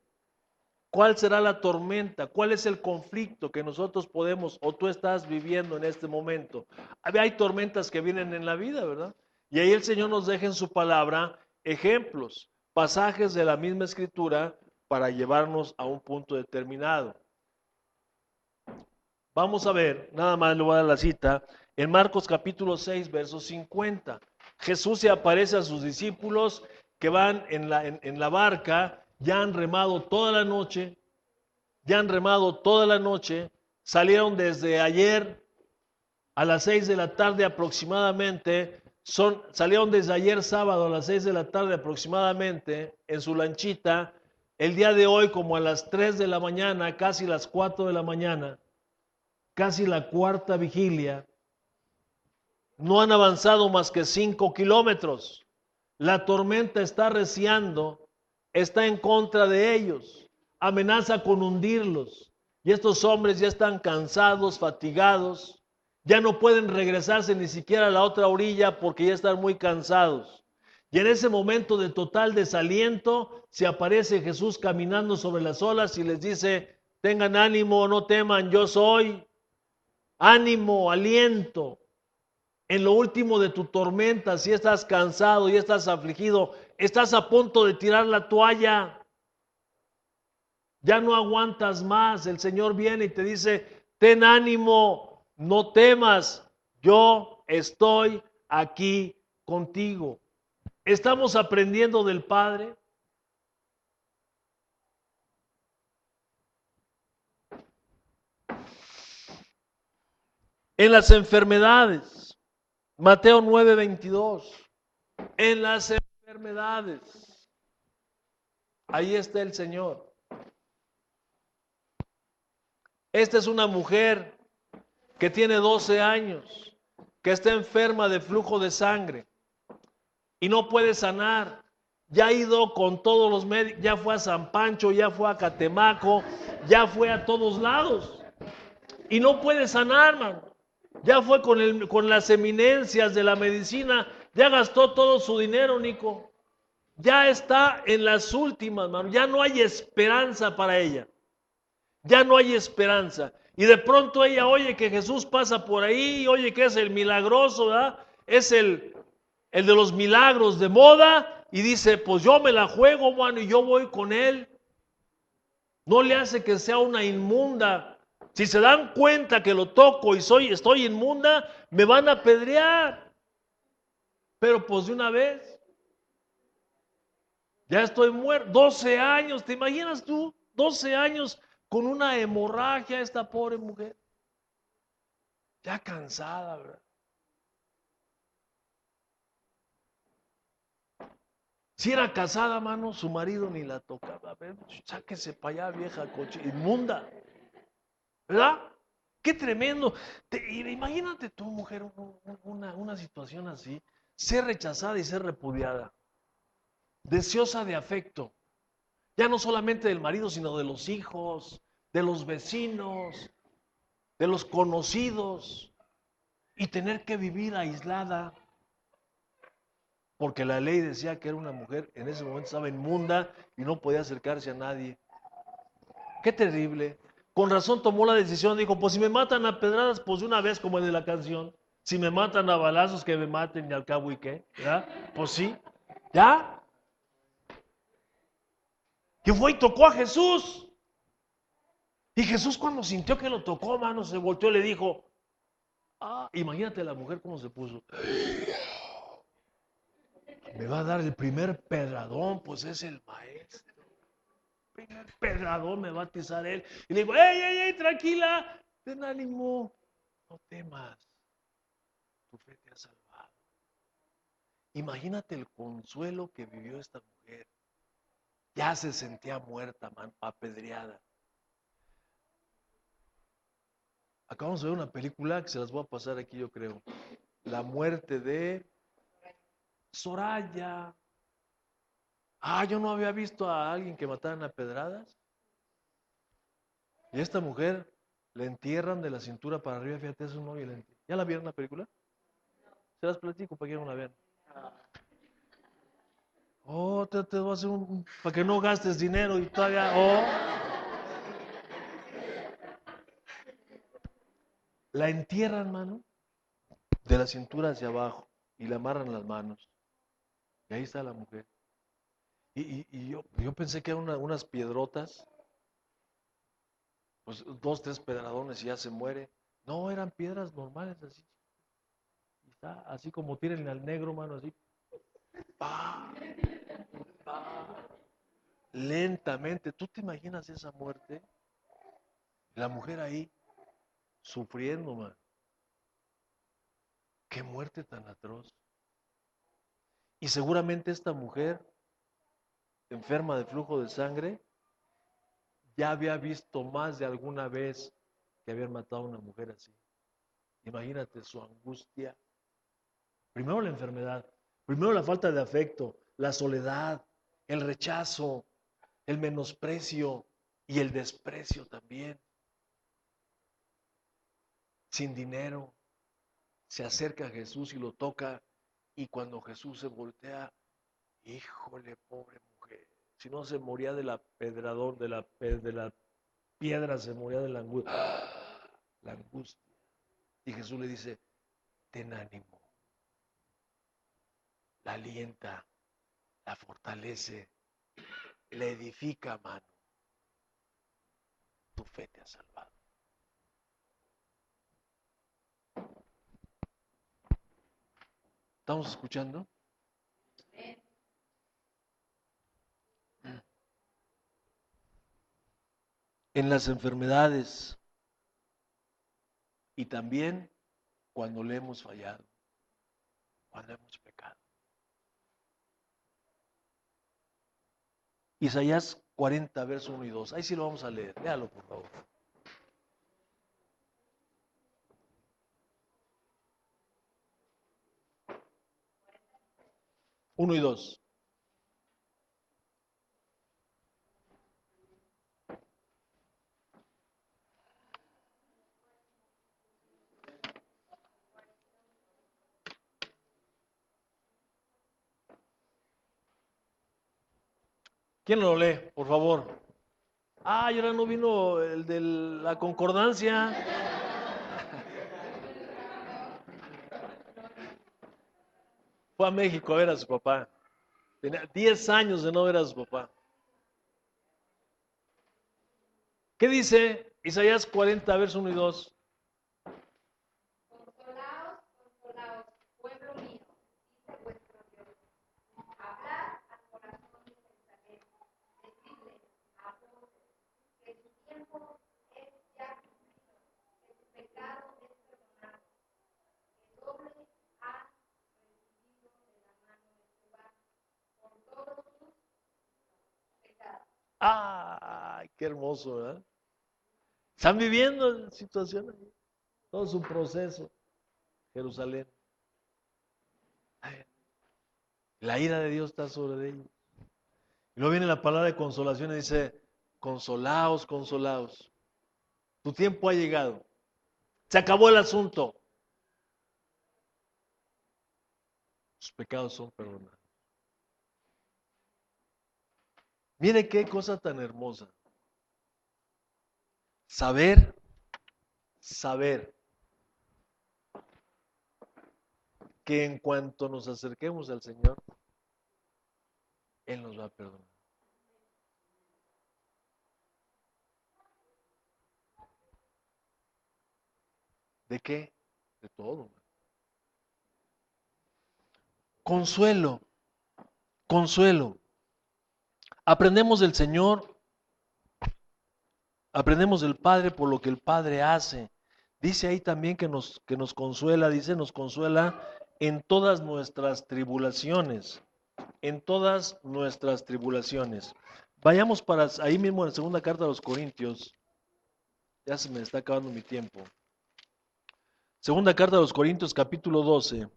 ¿Cuál será la tormenta? ¿Cuál es el conflicto que nosotros podemos o tú estás viviendo en este momento? Hay tormentas que vienen en la vida, ¿verdad? Y ahí el Señor nos deja en su palabra ejemplos, pasajes de la misma escritura para llevarnos a un punto determinado. Vamos a ver, nada más le voy a dar la cita, en Marcos capítulo 6, verso 50. Jesús se aparece a sus discípulos que van en la barca, ya han remado toda la noche, salieron desde ayer a las 6 de la tarde aproximadamente, salieron desde ayer sábado a las 6 de la tarde aproximadamente en su lanchita, el día de hoy como a las 3 de la mañana, casi las 4 de la mañana, casi la cuarta vigilia, no han avanzado más que 5 kilómetros. La tormenta está arreciando, está en contra de ellos, amenaza con hundirlos. Y estos hombres ya están cansados, fatigados, ya no pueden regresarse ni siquiera a la otra orilla porque ya están muy cansados. Y en ese momento de total desaliento, se aparece Jesús caminando sobre las olas y les dice, tengan ánimo, no teman, yo soy. Ánimo, aliento. En lo último de tu tormenta, si estás cansado y estás afligido, estás a punto de tirar la toalla, ya no aguantas más, el Señor viene y te dice, ten ánimo, no temas, yo estoy aquí contigo. Estamos aprendiendo del Padre. En las enfermedades, Mateo 9:22, en las enfermedades, ahí está el Señor. Esta es una mujer que tiene 12 años, que está enferma de flujo de sangre y no puede sanar. Ya ha ido con todos los médicos, ya fue a San Pancho, ya fue a Catemaco, ya fue a todos lados y no puede sanar, mano. Ya fue con las eminencias de la medicina, ya gastó todo su dinero, Nico. Ya está en las últimas, mano. Ya no hay esperanza para ella. Ya no hay esperanza. Y de pronto ella oye que Jesús pasa por ahí, oye que es el milagroso, ¿verdad? Es el de los milagros de moda y dice, pues yo me la juego, mano, y yo voy con él. No le hace que sea una inmunda. Si se dan cuenta que lo toco y estoy inmunda, me van a apedrear. Pero pues de una vez, ya estoy muerto. 12 años, ¿te imaginas tú? 12 años con una hemorragia esta pobre mujer. Ya cansada, ¿verdad? Si era casada, mano, su marido ni la tocaba. A ver, sáquese para allá, vieja coche, inmunda. ¿Verdad? Qué tremendo. Imagínate tú, mujer, una situación así. Ser rechazada y ser repudiada. Deseosa de afecto. Ya no solamente del marido, sino de los hijos, de los vecinos, de los conocidos. Y tener que vivir aislada. Porque la ley decía que era una mujer, en ese momento estaba inmunda y no podía acercarse a nadie. Qué terrible. Con razón tomó la decisión, dijo, pues si me matan a pedradas, pues de una vez como en la canción. Si me matan a balazos, que me maten y al cabo y qué, ¿verdad? Pues sí, ya. Que fue y tocó a Jesús. Y Jesús cuando sintió que lo tocó, mano, se volteó y le dijo, imagínate la mujer cómo se puso. Me va a dar el primer pedradón, pues es el maestro. Primer pedradón me va a atizar él. Y le digo, ey, tranquila, ten ánimo, no temas, tu fe te ha salvado. Imagínate el consuelo que vivió esta mujer. Ya se sentía muerta, man, apedreada. Acabamos de ver una película que se las voy a pasar aquí, yo creo. La muerte de Soraya. Yo no había visto a alguien que mataran a pedradas. Y esta mujer la entierran de la cintura para arriba, fíjate, es un novio. ¿Ya la vieron la película? Se las platico para que no la vean. Te voy a hacer para que no gastes dinero y todavía, la entierran, mano, de la cintura hacia abajo y le amarran las manos. Y ahí está la mujer. Y yo pensé que eran unas piedrotas, pues 2, 3 pedradones y ya se muere. No, eran piedras normales así. Y está así como tienen al negro, mano, así. Pa, pa, lentamente. ¿Tú te imaginas esa muerte? La mujer ahí sufriendo, man. Qué muerte tan atroz. Y seguramente esta mujer, enferma de flujo de sangre, ya había visto más de alguna vez que habían matado a una mujer así. Imagínate su angustia. Primero la enfermedad, primero la falta de afecto, la soledad, el rechazo, el menosprecio y el desprecio también. Sin dinero, se acerca a Jesús y lo toca y cuando Jesús se voltea, Híjole, pobre mujer. Si no se moría de la pedrador, de la piedra, se moría de la angustia. La angustia. Y Jesús le dice, ten ánimo, la alienta, la fortalece, la edifica, mano. Tu fe te ha salvado. ¿Estamos escuchando? En las enfermedades y también cuando le hemos fallado, cuando hemos pecado. Isaías 40, verso 1 y 2. Ahí sí lo vamos a leer. Léalo, por favor. 1 y 2. ¿Quién lo lee, por favor? Ah, y ahora no vino el de la concordancia. Fue a México a ver a su papá. Tenía 10 años de no ver a su papá. ¿Qué dice Isaías 40, verso 1 y 2? Consolaos, consolaos, pueblo mío, dice vuestro Dios. Hablad al corazón de Jerusalén, decidle a voces que su tiempo es ya cumplido, que su pecado es perdonado, que doble ha recibido de la mano de Jehová por todos sus pecados. ¡Ay, qué hermoso! ¿Verdad? Están viviendo situaciones, todo su proceso. Jerusalén. La ira de Dios está sobre ellos. Y luego viene la palabra de consolación y dice, consolaos, consolaos. Tu tiempo ha llegado. Se acabó el asunto. Sus pecados son perdonados. Mire qué cosa tan hermosa. Saber que en cuanto nos acerquemos al Señor, Él nos va a perdonar. ¿De qué? De todo. Consuelo, consuelo. Aprendemos del Señor, aprendemos del Padre por lo que el Padre hace. Dice ahí también que nos consuela, dice, nos consuela en todas nuestras tribulaciones, en todas nuestras tribulaciones. Vayamos para ahí mismo en la segunda carta a los Corintios. Ya se me está acabando mi tiempo. Segunda carta a los Corintios, capítulo 12.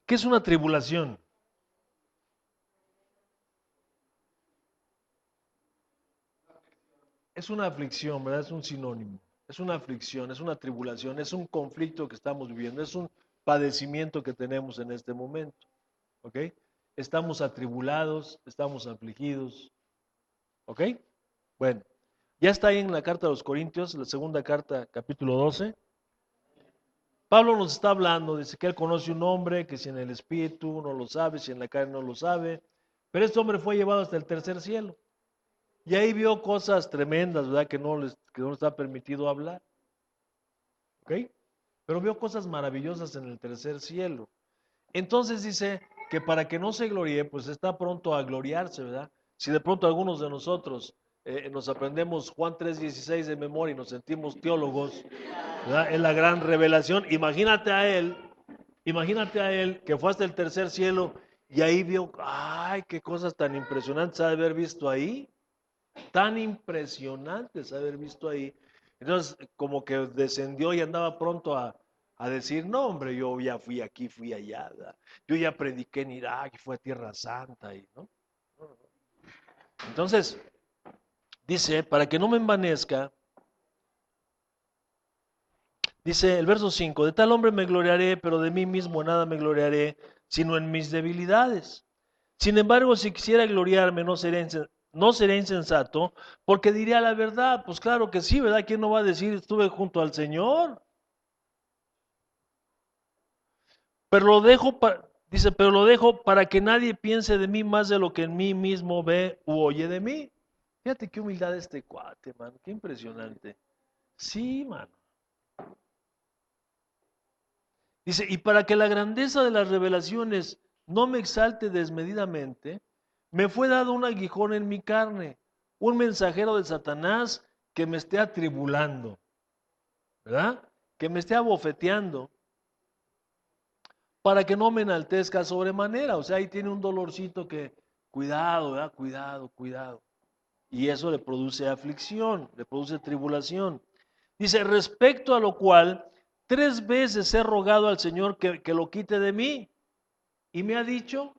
¿Qué es una tribulación? Es una aflicción, ¿verdad? Es un sinónimo. Es una aflicción, es una tribulación, es un conflicto que estamos viviendo, es un padecimiento que tenemos en este momento. ¿Ok? Estamos atribulados, estamos afligidos. ¿Ok? Bueno, ya está ahí en la carta de los Corintios, la segunda carta, capítulo 12. Pablo nos está hablando, dice que él conoce un hombre que si en el espíritu no lo sabe, si en la carne no lo sabe, pero este hombre fue llevado hasta el tercer cielo. Y ahí vio cosas tremendas, ¿verdad? Que no les está permitido hablar. ¿Ok? Pero vio cosas maravillosas en el tercer cielo. Entonces dice que para que no se gloríe, pues está pronto a gloriarse, ¿verdad? Si de pronto algunos de nosotros nos aprendemos Juan 3:16 de memoria y nos sentimos teólogos, ¿verdad? Es la gran revelación. Imagínate a él que fue hasta el tercer cielo y ahí vio, ay, qué cosas tan impresionantes ha de haber visto ahí, tan impresionantes haber visto ahí. Entonces, como que descendió y andaba pronto a decir, no, hombre, yo ya fui aquí, fui allá, ¿verdad? Yo ya prediqué en Irak y fui a Tierra Santa, y, ¿no? Entonces, dice, para que no me envanezca, dice el verso 5, de tal hombre me gloriaré, pero de mí mismo nada me gloriaré, sino en mis debilidades. Sin embargo, si quisiera gloriarme, no seré insensato, porque diría la verdad. Pues claro que sí, ¿verdad? ¿Quién no va a decir, estuve junto al Señor? Pero lo dejo, dice, pero lo dejo para que nadie piense de mí más de lo que en mí mismo ve u oye de mí. Fíjate qué humildad este cuate, mano, qué impresionante. Sí, mano. Dice, y para que la grandeza de las revelaciones no me exalte desmedidamente, me fue dado un aguijón en mi carne, un mensajero de Satanás que me esté atribulando, ¿verdad? Que me esté abofeteando para que no me enaltezca sobremanera. O sea, ahí tiene un dolorcito que, cuidado, ¿verdad? Cuidado, cuidado. Y eso le produce aflicción, le produce tribulación. Dice, respecto a lo cual, 3 veces he rogado al Señor que lo quite de mí. Y me ha dicho,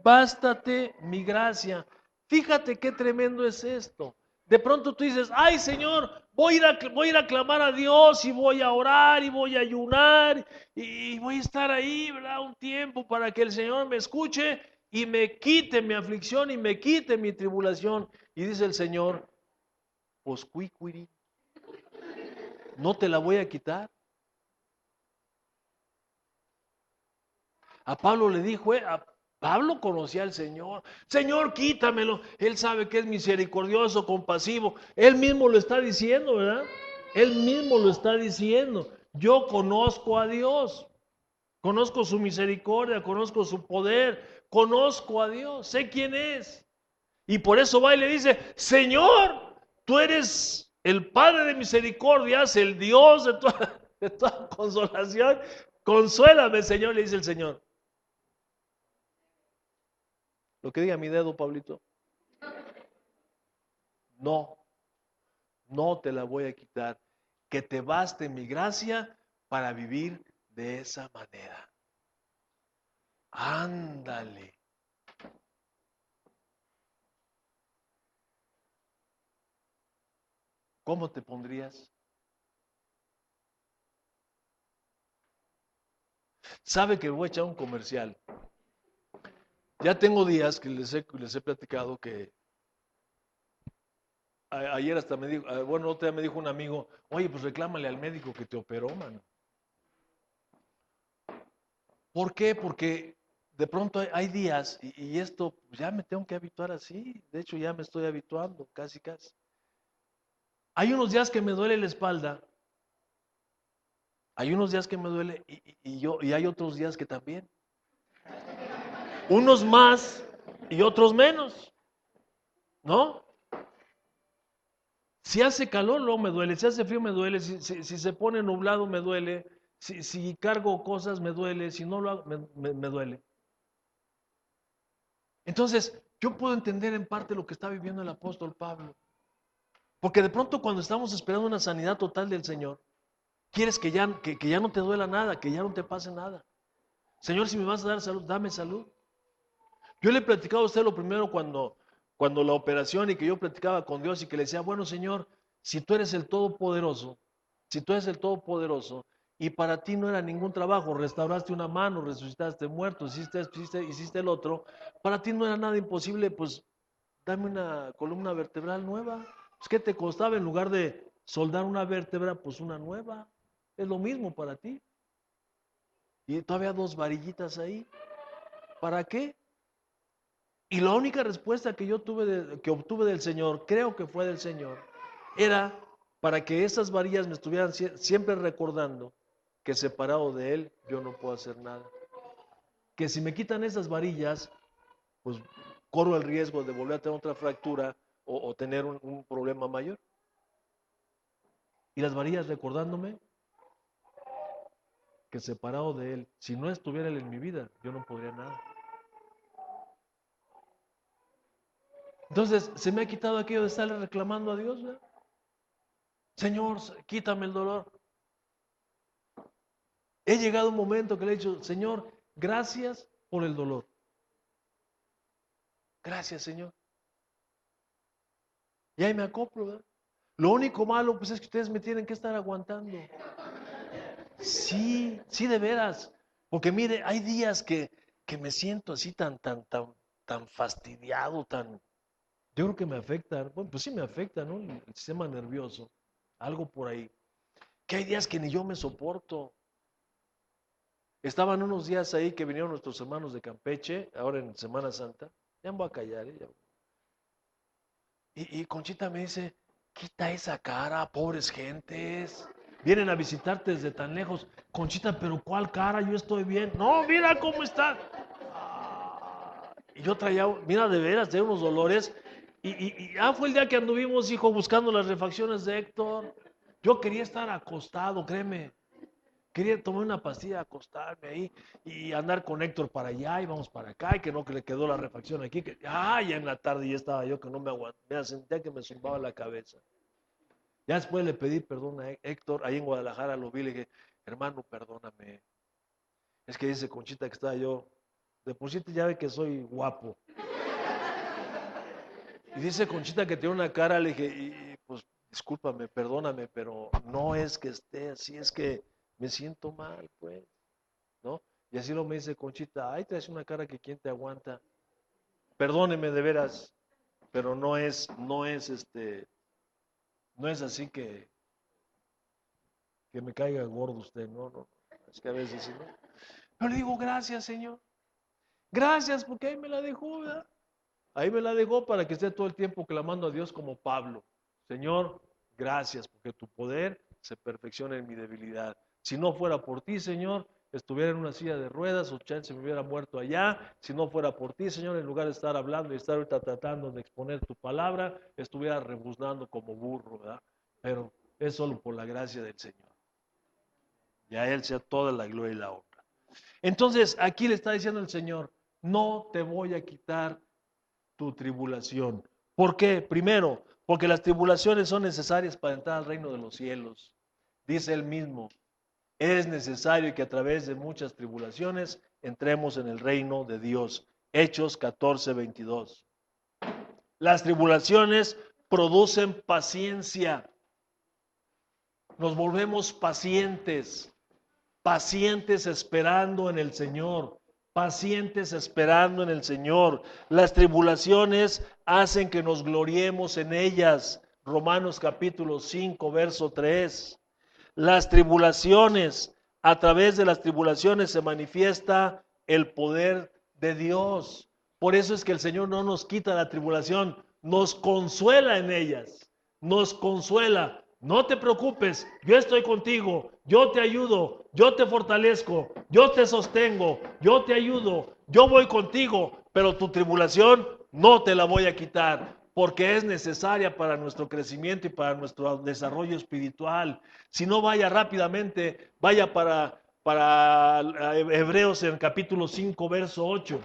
bástate mi gracia. Fíjate qué tremendo es esto. De pronto tú dices, ay Señor, voy a ir a clamar a Dios y voy a orar y voy a ayunar y voy a estar ahí, ¿verdad? Un tiempo para que el Señor me escuche y me quite mi aflicción y me quite mi tribulación. Y dice el Señor, pues cuicuiri, no te la voy a quitar. A Pablo le dijo, Pablo conocía al Señor. Señor, quítamelo. Él sabe que es misericordioso, compasivo. Él mismo lo está diciendo, ¿verdad? Él mismo lo está diciendo. Yo conozco a Dios. Conozco su misericordia, conozco su poder, conozco a Dios, sé quién es. Y por eso va y le dice, Señor, tú eres el Padre de misericordias, el Dios de toda consolación. Consuélame, Señor, le dice el Señor. Lo que diga mi dedo, Pablito. No, no te la voy a quitar. Que te baste mi gracia para vivir de esa manera. Ándale. ¿Cómo te pondrías? Sabe que voy a echar un comercial. Ya tengo días que les he platicado que ayer hasta me dijo, bueno, otro día me dijo un amigo, oye, pues reclámale al médico que te operó, mano. ¿Por qué? Porque de pronto hay días, y esto ya me tengo que habituar así, de hecho ya me estoy habituando, casi, casi. Hay unos días que me duele la espalda, hay unos días que me duele y hay otros días que también. Unos más y otros menos, ¿no? Si hace calor, luego me duele. Si hace frío, me duele. Si se pone nublado, me duele. Si cargo cosas, me duele. Si no lo hago, me duele. Entonces, yo puedo entender en parte lo que está viviendo el apóstol Pablo. Porque de pronto cuando estamos esperando una sanidad total del Señor, quieres que ya no te duela nada, que ya no te pase nada. Señor, si me vas a dar salud, dame salud. Yo le he platicado a usted lo primero cuando la operación y que yo platicaba con Dios y que le decía, bueno Señor, si tú eres el Todopoderoso, si tú eres el Todopoderoso y para ti no era ningún trabajo, restauraste una mano, resucitaste muertos, hiciste el otro, para ti no era nada imposible, pues dame una columna vertebral nueva. Pues, ¿qué te costaba en lugar de soldar una vértebra? Pues una nueva. Es lo mismo para ti. Y todavía 2 varillitas ahí. ¿Para qué? Y la única respuesta que que obtuve del Señor, creo que fue del Señor, era para que esas varillas me estuvieran siempre recordando que separado de Él yo no puedo hacer nada. Que si me quitan esas varillas, pues corro el riesgo de volver a tener otra fractura o tener un problema mayor. Y las varillas recordándome que separado de Él, si no estuviera Él en mi vida, yo no podría nada. Entonces, se me ha quitado aquello de estarle reclamando a Dios, ¿verdad? Señor, quítame el dolor. He llegado a un momento que le he dicho, Señor, gracias por el dolor. Gracias, Señor. Y ahí me acoplo, ¿verdad? Lo único malo, pues es que ustedes me tienen que estar aguantando. Sí, sí, de veras. Porque mire, hay días que me siento así tan fastidiado, yo creo que me afecta, bueno, pues sí me afecta, ¿no? El sistema nervioso, algo por ahí. Que hay días que ni yo me soporto. Estaban unos días ahí que vinieron nuestros hermanos de Campeche, ahora en Semana Santa. Ya me voy a callar, ¿eh? Y Conchita me dice, quita esa cara, pobres gentes. Vienen a visitarte desde tan lejos. Conchita, pero ¿cuál cara? Yo estoy bien. No, mira cómo está. Y yo traía, mira, de veras, de unos dolores. Fue el día que anduvimos, hijo, buscando las refacciones de Héctor. Yo quería estar acostado, créeme. Quería tomar una pastilla, acostarme ahí y andar con Héctor para allá y vamos para acá y que no, que le quedó la refacción aquí. Ya en la tarde ya estaba yo que no me aguantaba, sentía que me zumbaba la cabeza. Ya después le pedí perdón a Héctor, ahí en Guadalajara lo vi, le dije, hermano, perdóname. Es que dice Conchita que estaba yo, de por sí ya ve que soy guapo. Y dice Conchita que tiene una cara, le dije, pues discúlpame, perdóname, pero no es que esté así, es que me siento mal, pues, ¿no? Y así lo me dice Conchita, ay, traes una cara que quién te aguanta. Perdóneme de veras, pero no es así que me caiga gordo usted, no, es que a veces sí, ¿no? Pero le digo, gracias, Señor, gracias, porque ahí me la dejó, ¿verdad? Ahí me la dejó para que esté todo el tiempo clamando a Dios como Pablo. Señor, gracias porque tu poder se perfecciona en mi debilidad. Si no fuera por ti, Señor, estuviera en una silla de ruedas o chance me hubiera muerto allá. Si no fuera por ti, Señor, en lugar de estar hablando y estar ahorita tratando de exponer tu palabra, estuviera rebuznando como burro, ¿verdad? Pero es solo por la gracia del Señor. Y a Él sea toda la gloria y la honra. Entonces, aquí le está diciendo el Señor, no te voy a quitar tu tribulación. ¿Por qué? Primero, porque las tribulaciones son necesarias para entrar al reino de los cielos. Dice él mismo, es necesario que a través de muchas tribulaciones entremos en el reino de Dios. Hechos 14:22. Las tribulaciones producen paciencia. Nos volvemos pacientes, pacientes esperando en el Señor, pacientes esperando en el Señor. Las tribulaciones hacen que nos gloriemos en ellas. Romanos capítulo 5, verso 3. Las tribulaciones, a través de las tribulaciones se manifiesta el poder de Dios. Por eso es que el Señor no nos quita la tribulación, nos consuela en ellas, nos consuela. No te preocupes, yo estoy contigo, yo te ayudo, yo te fortalezco, yo te sostengo, yo te ayudo, yo voy contigo, pero tu tribulación no te la voy a quitar, porque es necesaria para nuestro crecimiento y para nuestro desarrollo espiritual. Si no, vaya rápidamente, vaya para Hebreos en el capítulo 5, verso 8.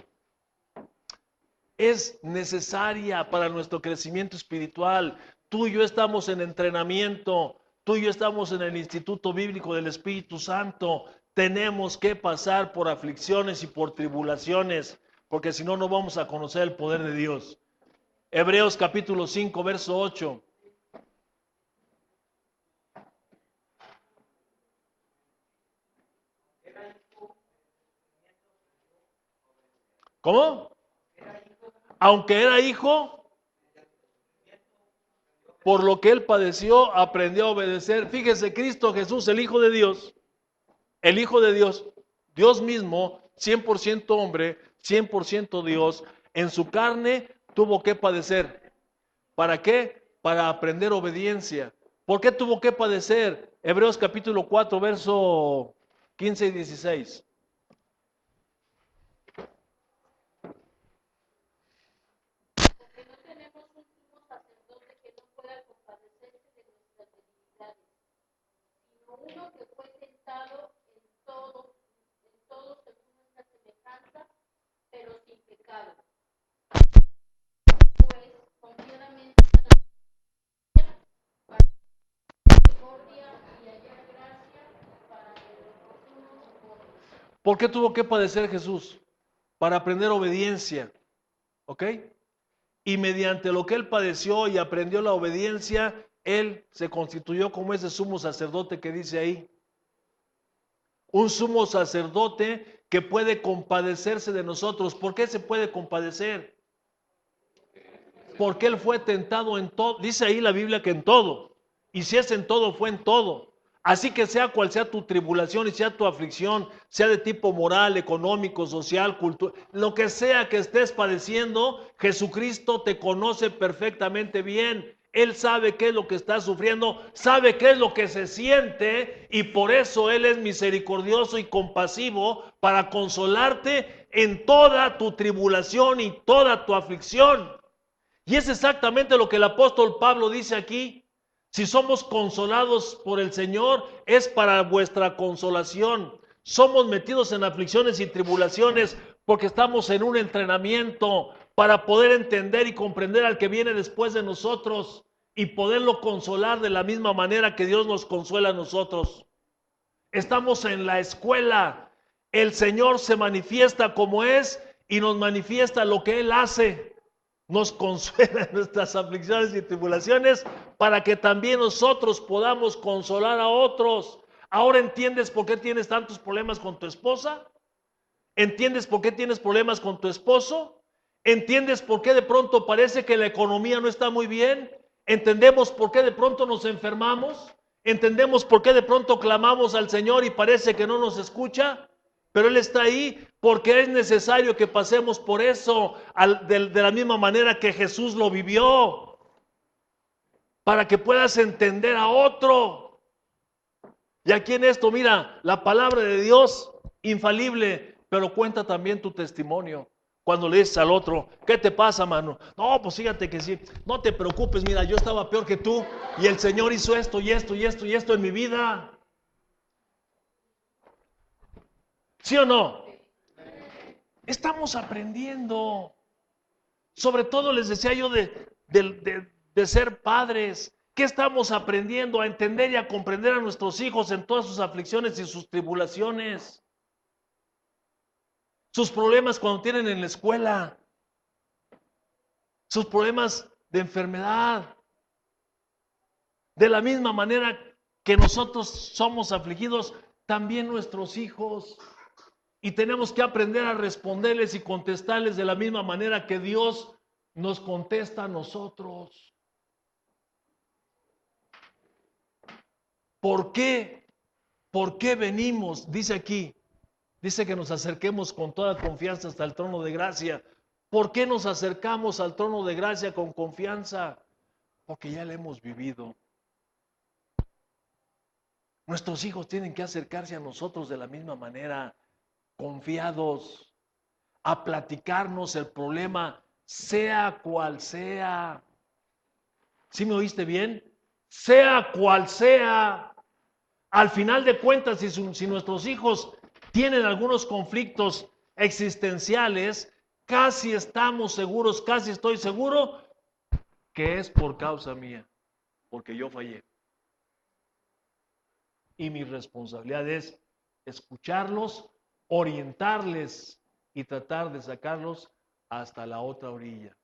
Es necesaria para nuestro crecimiento espiritual. Tú y yo estamos en entrenamiento, tú y yo estamos en el Instituto Bíblico del Espíritu Santo. Tenemos que pasar por aflicciones y por tribulaciones, porque si no, no vamos a conocer el poder de Dios. Hebreos capítulo 5, verso 8. ¿Cómo? Aunque era hijo, por lo que él padeció, aprendió a obedecer. Fíjese, Cristo Jesús, el Hijo de Dios, Dios mismo, 100% hombre, 100% Dios, en su carne tuvo que padecer. ¿Para qué? Para aprender obediencia. ¿Por qué tuvo que padecer? Hebreos capítulo 4, verso 15 y 16. Porque no tenemos un sumo sacerdote que no pueda compadecerse de nuestras debilidades, sino uno que fue tentado en todo según nuestra semejanza, pero sin pecado. Pues confiadamente para misericordia y hallar gracia para el oportuno ¿Por qué tuvo que padecer Jesús? Para aprender obediencia, ¿ok? Y mediante lo que él padeció y aprendió la obediencia, él se constituyó como ese sumo sacerdote que dice ahí. Un sumo sacerdote que puede compadecerse de nosotros. ¿Por qué se puede compadecer? Porque él fue tentado en todo. Dice ahí la Biblia que en todo. Y si es en todo, fue en todo. Así que sea cual sea tu tribulación y sea tu aflicción, sea de tipo moral, económico, social, cultural, lo que sea que estés padeciendo, Jesucristo te conoce perfectamente bien. Él sabe qué es lo que estás sufriendo, sabe qué es lo que se siente y por eso Él es misericordioso y compasivo para consolarte en toda tu tribulación y toda tu aflicción. Y es exactamente lo que el apóstol Pablo dice aquí. Si somos consolados por el Señor, es para vuestra consolación. Somos metidos en aflicciones y tribulaciones porque estamos en un entrenamiento para poder entender y comprender al que viene después de nosotros y poderlo consolar de la misma manera que Dios nos consuela a nosotros. Estamos en la escuela. El Señor se manifiesta como es y nos manifiesta lo que Él hace. Nos consuela en nuestras aflicciones y tribulaciones para que también nosotros podamos consolar a otros. ¿Ahora entiendes por qué tienes tantos problemas con tu esposa? ¿Entiendes por qué tienes problemas con tu esposo? ¿Entiendes por qué de pronto parece que la economía no está muy bien? ¿Entendemos por qué de pronto nos enfermamos? ¿Entendemos por qué de pronto clamamos al Señor y parece que no nos escucha? Pero Él está ahí porque es necesario que pasemos por eso de la misma manera que Jesús lo vivió, para que puedas entender a otro. Y aquí en esto, mira, la palabra de Dios, infalible, pero cuenta también tu testimonio. Cuando le dices al otro, ¿qué te pasa, mano? No, pues fíjate que sí, no te preocupes, mira, yo estaba peor que tú y el Señor hizo esto y esto y esto y esto en mi vida. ¿Sí o no? Estamos aprendiendo. Sobre todo les decía yo de ser padres. ¿Qué estamos aprendiendo? A entender y a comprender a nuestros hijos en todas sus aflicciones y sus tribulaciones. Sus problemas cuando tienen en la escuela. Sus problemas de enfermedad. De la misma manera que nosotros somos afligidos, también nuestros hijos. Y tenemos que aprender a responderles y contestarles de la misma manera que Dios nos contesta a nosotros. ¿Por qué? ¿Por qué venimos? Dice aquí, dice que nos acerquemos con toda confianza hasta el trono de gracia. ¿Por qué nos acercamos al trono de gracia con confianza? Porque ya lo hemos vivido. Nuestros hijos tienen que acercarse a nosotros de la misma manera, confiados, a platicarnos el problema, sea cual sea. ¿Sí me oíste bien? Sea cual sea. Al final de cuentas, si nuestros hijos tienen algunos conflictos existenciales, casi estamos seguros, casi estoy seguro que es por causa mía, porque yo fallé. Y mi responsabilidad es escucharlos, orientarles y tratar de sacarlos hasta la otra orilla.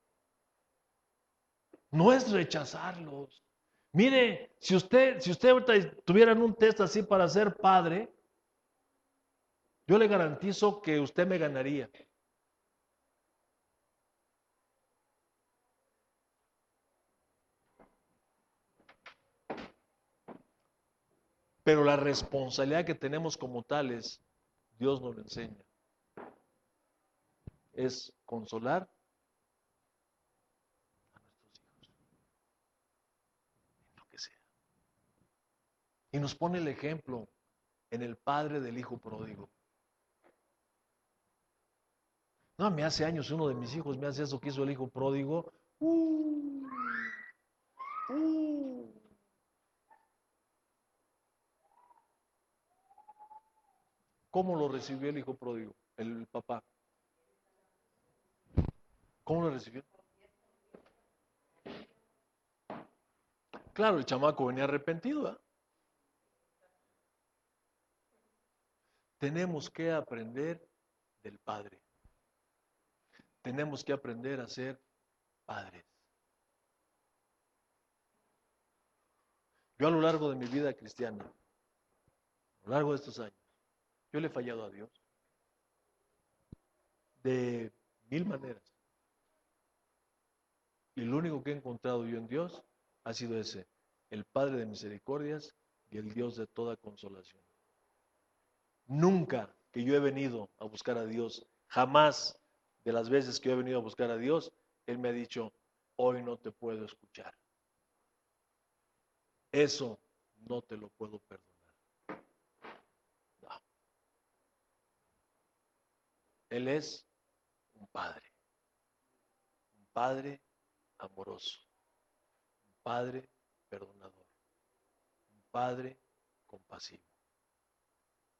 No es rechazarlos. Mire, si usted ahorita tuviera un test así para ser padre, yo le garantizo que usted me ganaría. Pero la responsabilidad que tenemos como tales, Dios nos lo enseña. Es consolar a nuestros hijos, en lo que sea. Y nos pone el ejemplo en el padre del hijo pródigo. No, me hace años uno de mis hijos me hace eso que hizo el hijo pródigo. ¿Cómo lo recibió el hijo pródigo? El papá. ¿Cómo lo recibió? Claro, el chamaco venía arrepentido, ¿eh? Tenemos que aprender del Padre. Tenemos que aprender a ser padres. Yo a lo largo de mi vida cristiana, a lo largo de estos años, yo le he fallado a Dios de mil maneras. Y lo único que he encontrado yo en Dios ha sido ese, el Padre de misericordias y el Dios de toda consolación. Nunca que yo he venido a buscar a Dios, jamás de las veces que yo he venido a buscar a Dios, Él me ha dicho, hoy no te puedo escuchar. Eso no te lo puedo perdonar. No. Él es un padre amoroso, un padre perdonador, un padre compasivo.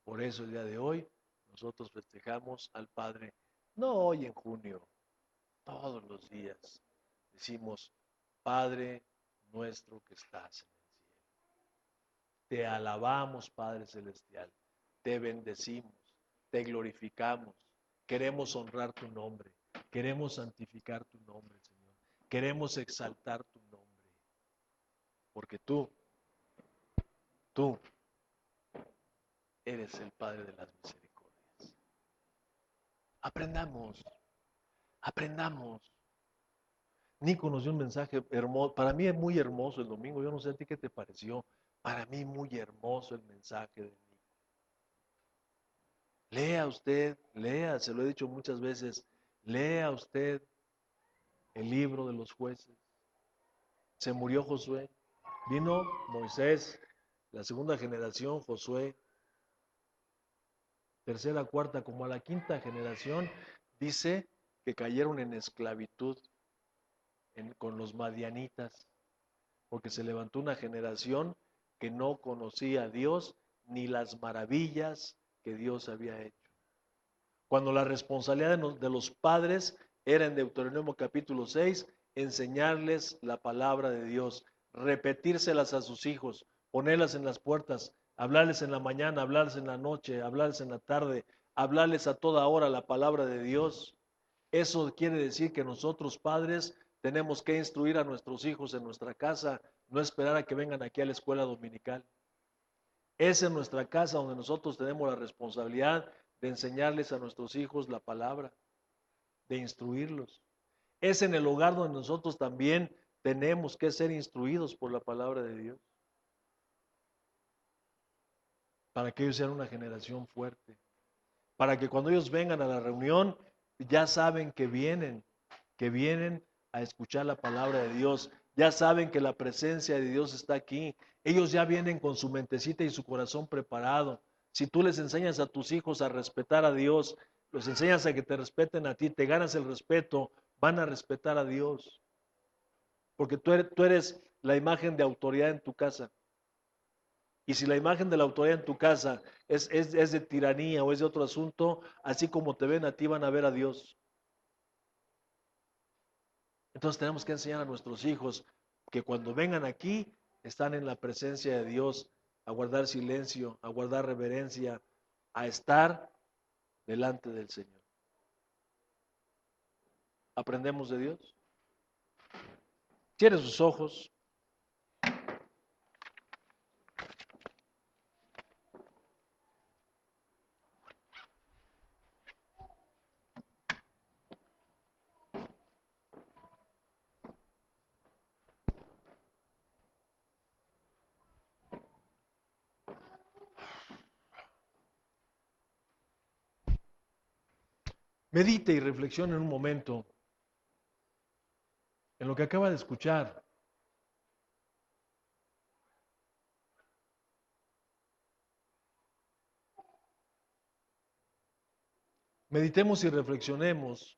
Por eso el día de hoy nosotros festejamos al Padre, no hoy en junio, todos los días. Decimos, Padre nuestro que estás en el cielo. Te alabamos, Padre Celestial. Te bendecimos, te glorificamos. Queremos honrar tu nombre. Queremos santificar tu nombre, Señor. Queremos exaltar tu nombre. Porque tú eres el Padre de las misericordias. Aprendamos. Nico nos dio un mensaje hermoso. Para mí es muy hermoso el domingo. Yo no sé a ti qué te pareció. Para mí muy hermoso el mensaje de Nico. Lea usted, se lo he dicho muchas veces, lea usted el libro de los jueces. Se murió Josué. Vino Moisés, la segunda generación, Josué, tercera, cuarta, como a la quinta generación, dice que cayeron en esclavitud con los madianitas, porque se levantó una generación que no conocía a Dios ni las maravillas que Dios había hecho. Cuando la responsabilidad de los padres era en Deuteronomio capítulo 6, enseñarles la palabra de Dios, repetírselas a sus hijos, ponerlas en las puertas, hablarles en la mañana, hablarles en la noche, hablarles en la tarde, hablarles a toda hora la palabra de Dios. Eso quiere decir que nosotros padres tenemos que instruir a nuestros hijos en nuestra casa, no esperar a que vengan aquí a la escuela dominical. Es en nuestra casa donde nosotros tenemos la responsabilidad de enseñarles a nuestros hijos la palabra, de instruirlos. Es en el hogar donde nosotros también tenemos que ser instruidos por la palabra de Dios, para que ellos sean una generación fuerte, para que cuando ellos vengan a la reunión ya saben que vienen a escuchar la palabra de Dios, ya saben que la presencia de Dios está aquí, ellos ya vienen con su mentecita y su corazón preparado. Si tú les enseñas a tus hijos a respetar a Dios, los enseñas a que te respeten a ti, te ganas el respeto, van a respetar a Dios, porque tú eres la imagen de autoridad en tu casa. Y si la imagen de la autoridad en tu casa es de tiranía o es de otro asunto, así como te ven a ti, van a ver a Dios. Entonces tenemos que enseñar a nuestros hijos que cuando vengan aquí, están en la presencia de Dios, a guardar silencio, a guardar reverencia, a estar delante del Señor. ¿Aprendemos de Dios? Cierre sus ojos. Medite y reflexione en un momento en lo que acaba de escuchar. Meditemos y reflexionemos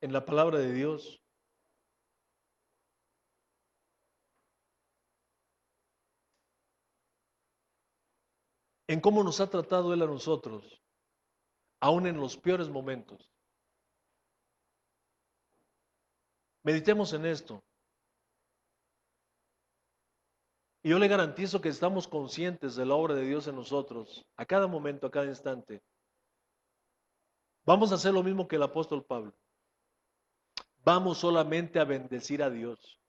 en la palabra de Dios. En cómo nos ha tratado Él a nosotros, aún en los peores momentos. Meditemos en esto. Y yo le garantizo que estamos conscientes de la obra de Dios en nosotros, a cada momento, a cada instante. Vamos a hacer lo mismo que el apóstol Pablo. Vamos solamente a bendecir a Dios.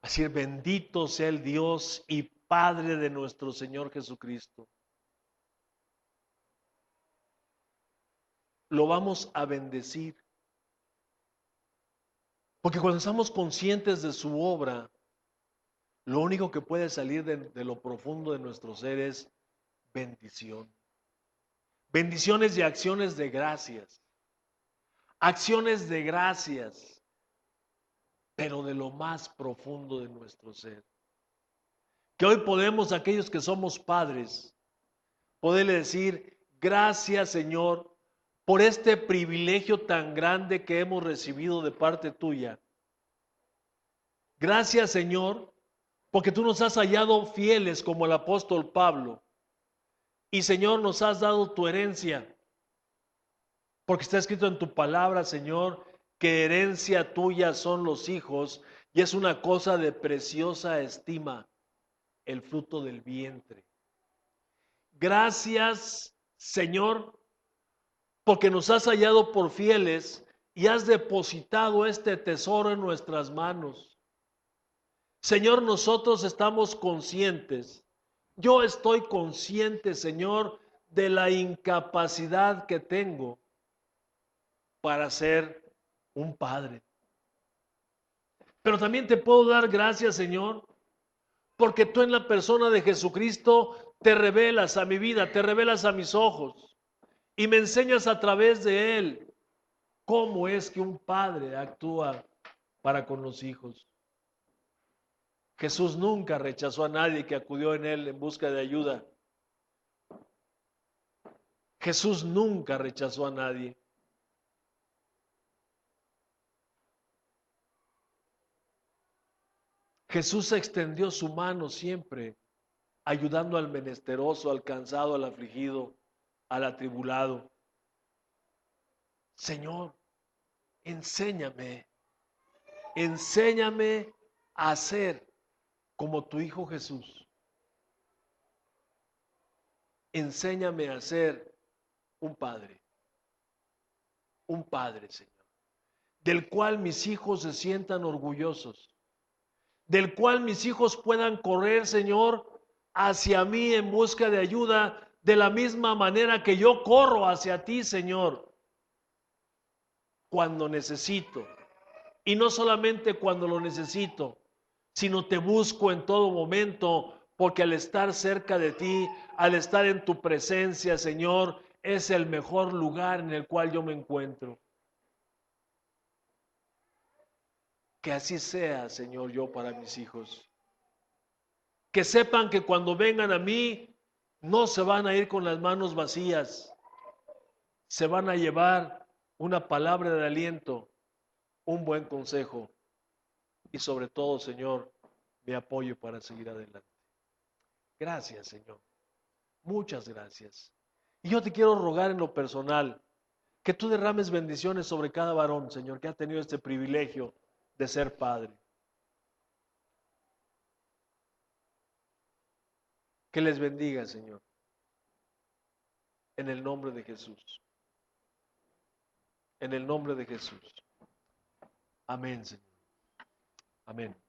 Así, bendito sea el Dios y Padre de nuestro Señor Jesucristo. Lo vamos a bendecir. Porque cuando estamos conscientes de su obra, lo único que puede salir de lo profundo de nuestro ser es bendición. Bendiciones y acciones de gracias. Acciones de gracias, pero de lo más profundo de nuestro ser. Que hoy podemos, aquellos que somos padres, poderle decir, gracias Señor, por este privilegio tan grande que hemos recibido de parte tuya. Gracias Señor, porque tú nos has hallado fieles como el apóstol Pablo. Y Señor, nos has dado tu herencia, porque está escrito en tu palabra, Señor, que herencia tuya son los hijos, y es una cosa de preciosa estima el fruto del vientre. Gracias, Señor, porque nos has hallado por fieles y has depositado este tesoro en nuestras manos. Señor, nosotros estamos conscientes. Yo estoy consciente, Señor, de la incapacidad que tengo para ser un padre. Pero también te puedo dar gracias, Señor, porque tú en la persona de Jesucristo te revelas a mi vida, te revelas a mis ojos y me enseñas a través de él cómo es que un padre actúa para con los hijos. Jesús nunca rechazó a nadie que acudió en él en busca de ayuda. Jesús nunca rechazó a nadie. Jesús extendió su mano siempre, ayudando al menesteroso, al cansado, al afligido, al atribulado. Señor, enséñame, enséñame a ser como tu Hijo Jesús. Enséñame a ser un padre, Señor, del cual mis hijos se sientan orgullosos, del cual mis hijos puedan correr, Señor, hacia mí en busca de ayuda, de la misma manera que yo corro hacia ti, Señor, cuando necesito. Y no solamente cuando lo necesito, sino te busco en todo momento, porque al estar cerca de ti, al estar en tu presencia, Señor, es el mejor lugar en el cual yo me encuentro. Que así sea, Señor, yo para mis hijos. Que sepan que cuando vengan a mí, no se van a ir con las manos vacías. Se van a llevar una palabra de aliento, un buen consejo y sobre todo, Señor, mi apoyo para seguir adelante. Gracias, Señor. Muchas gracias. Y yo te quiero rogar en lo personal que tú derrames bendiciones sobre cada varón, Señor, que ha tenido este privilegio de ser padre. Que les bendiga, Señor. En el nombre de Jesús. En el nombre de Jesús. Amén, Señor. Amén.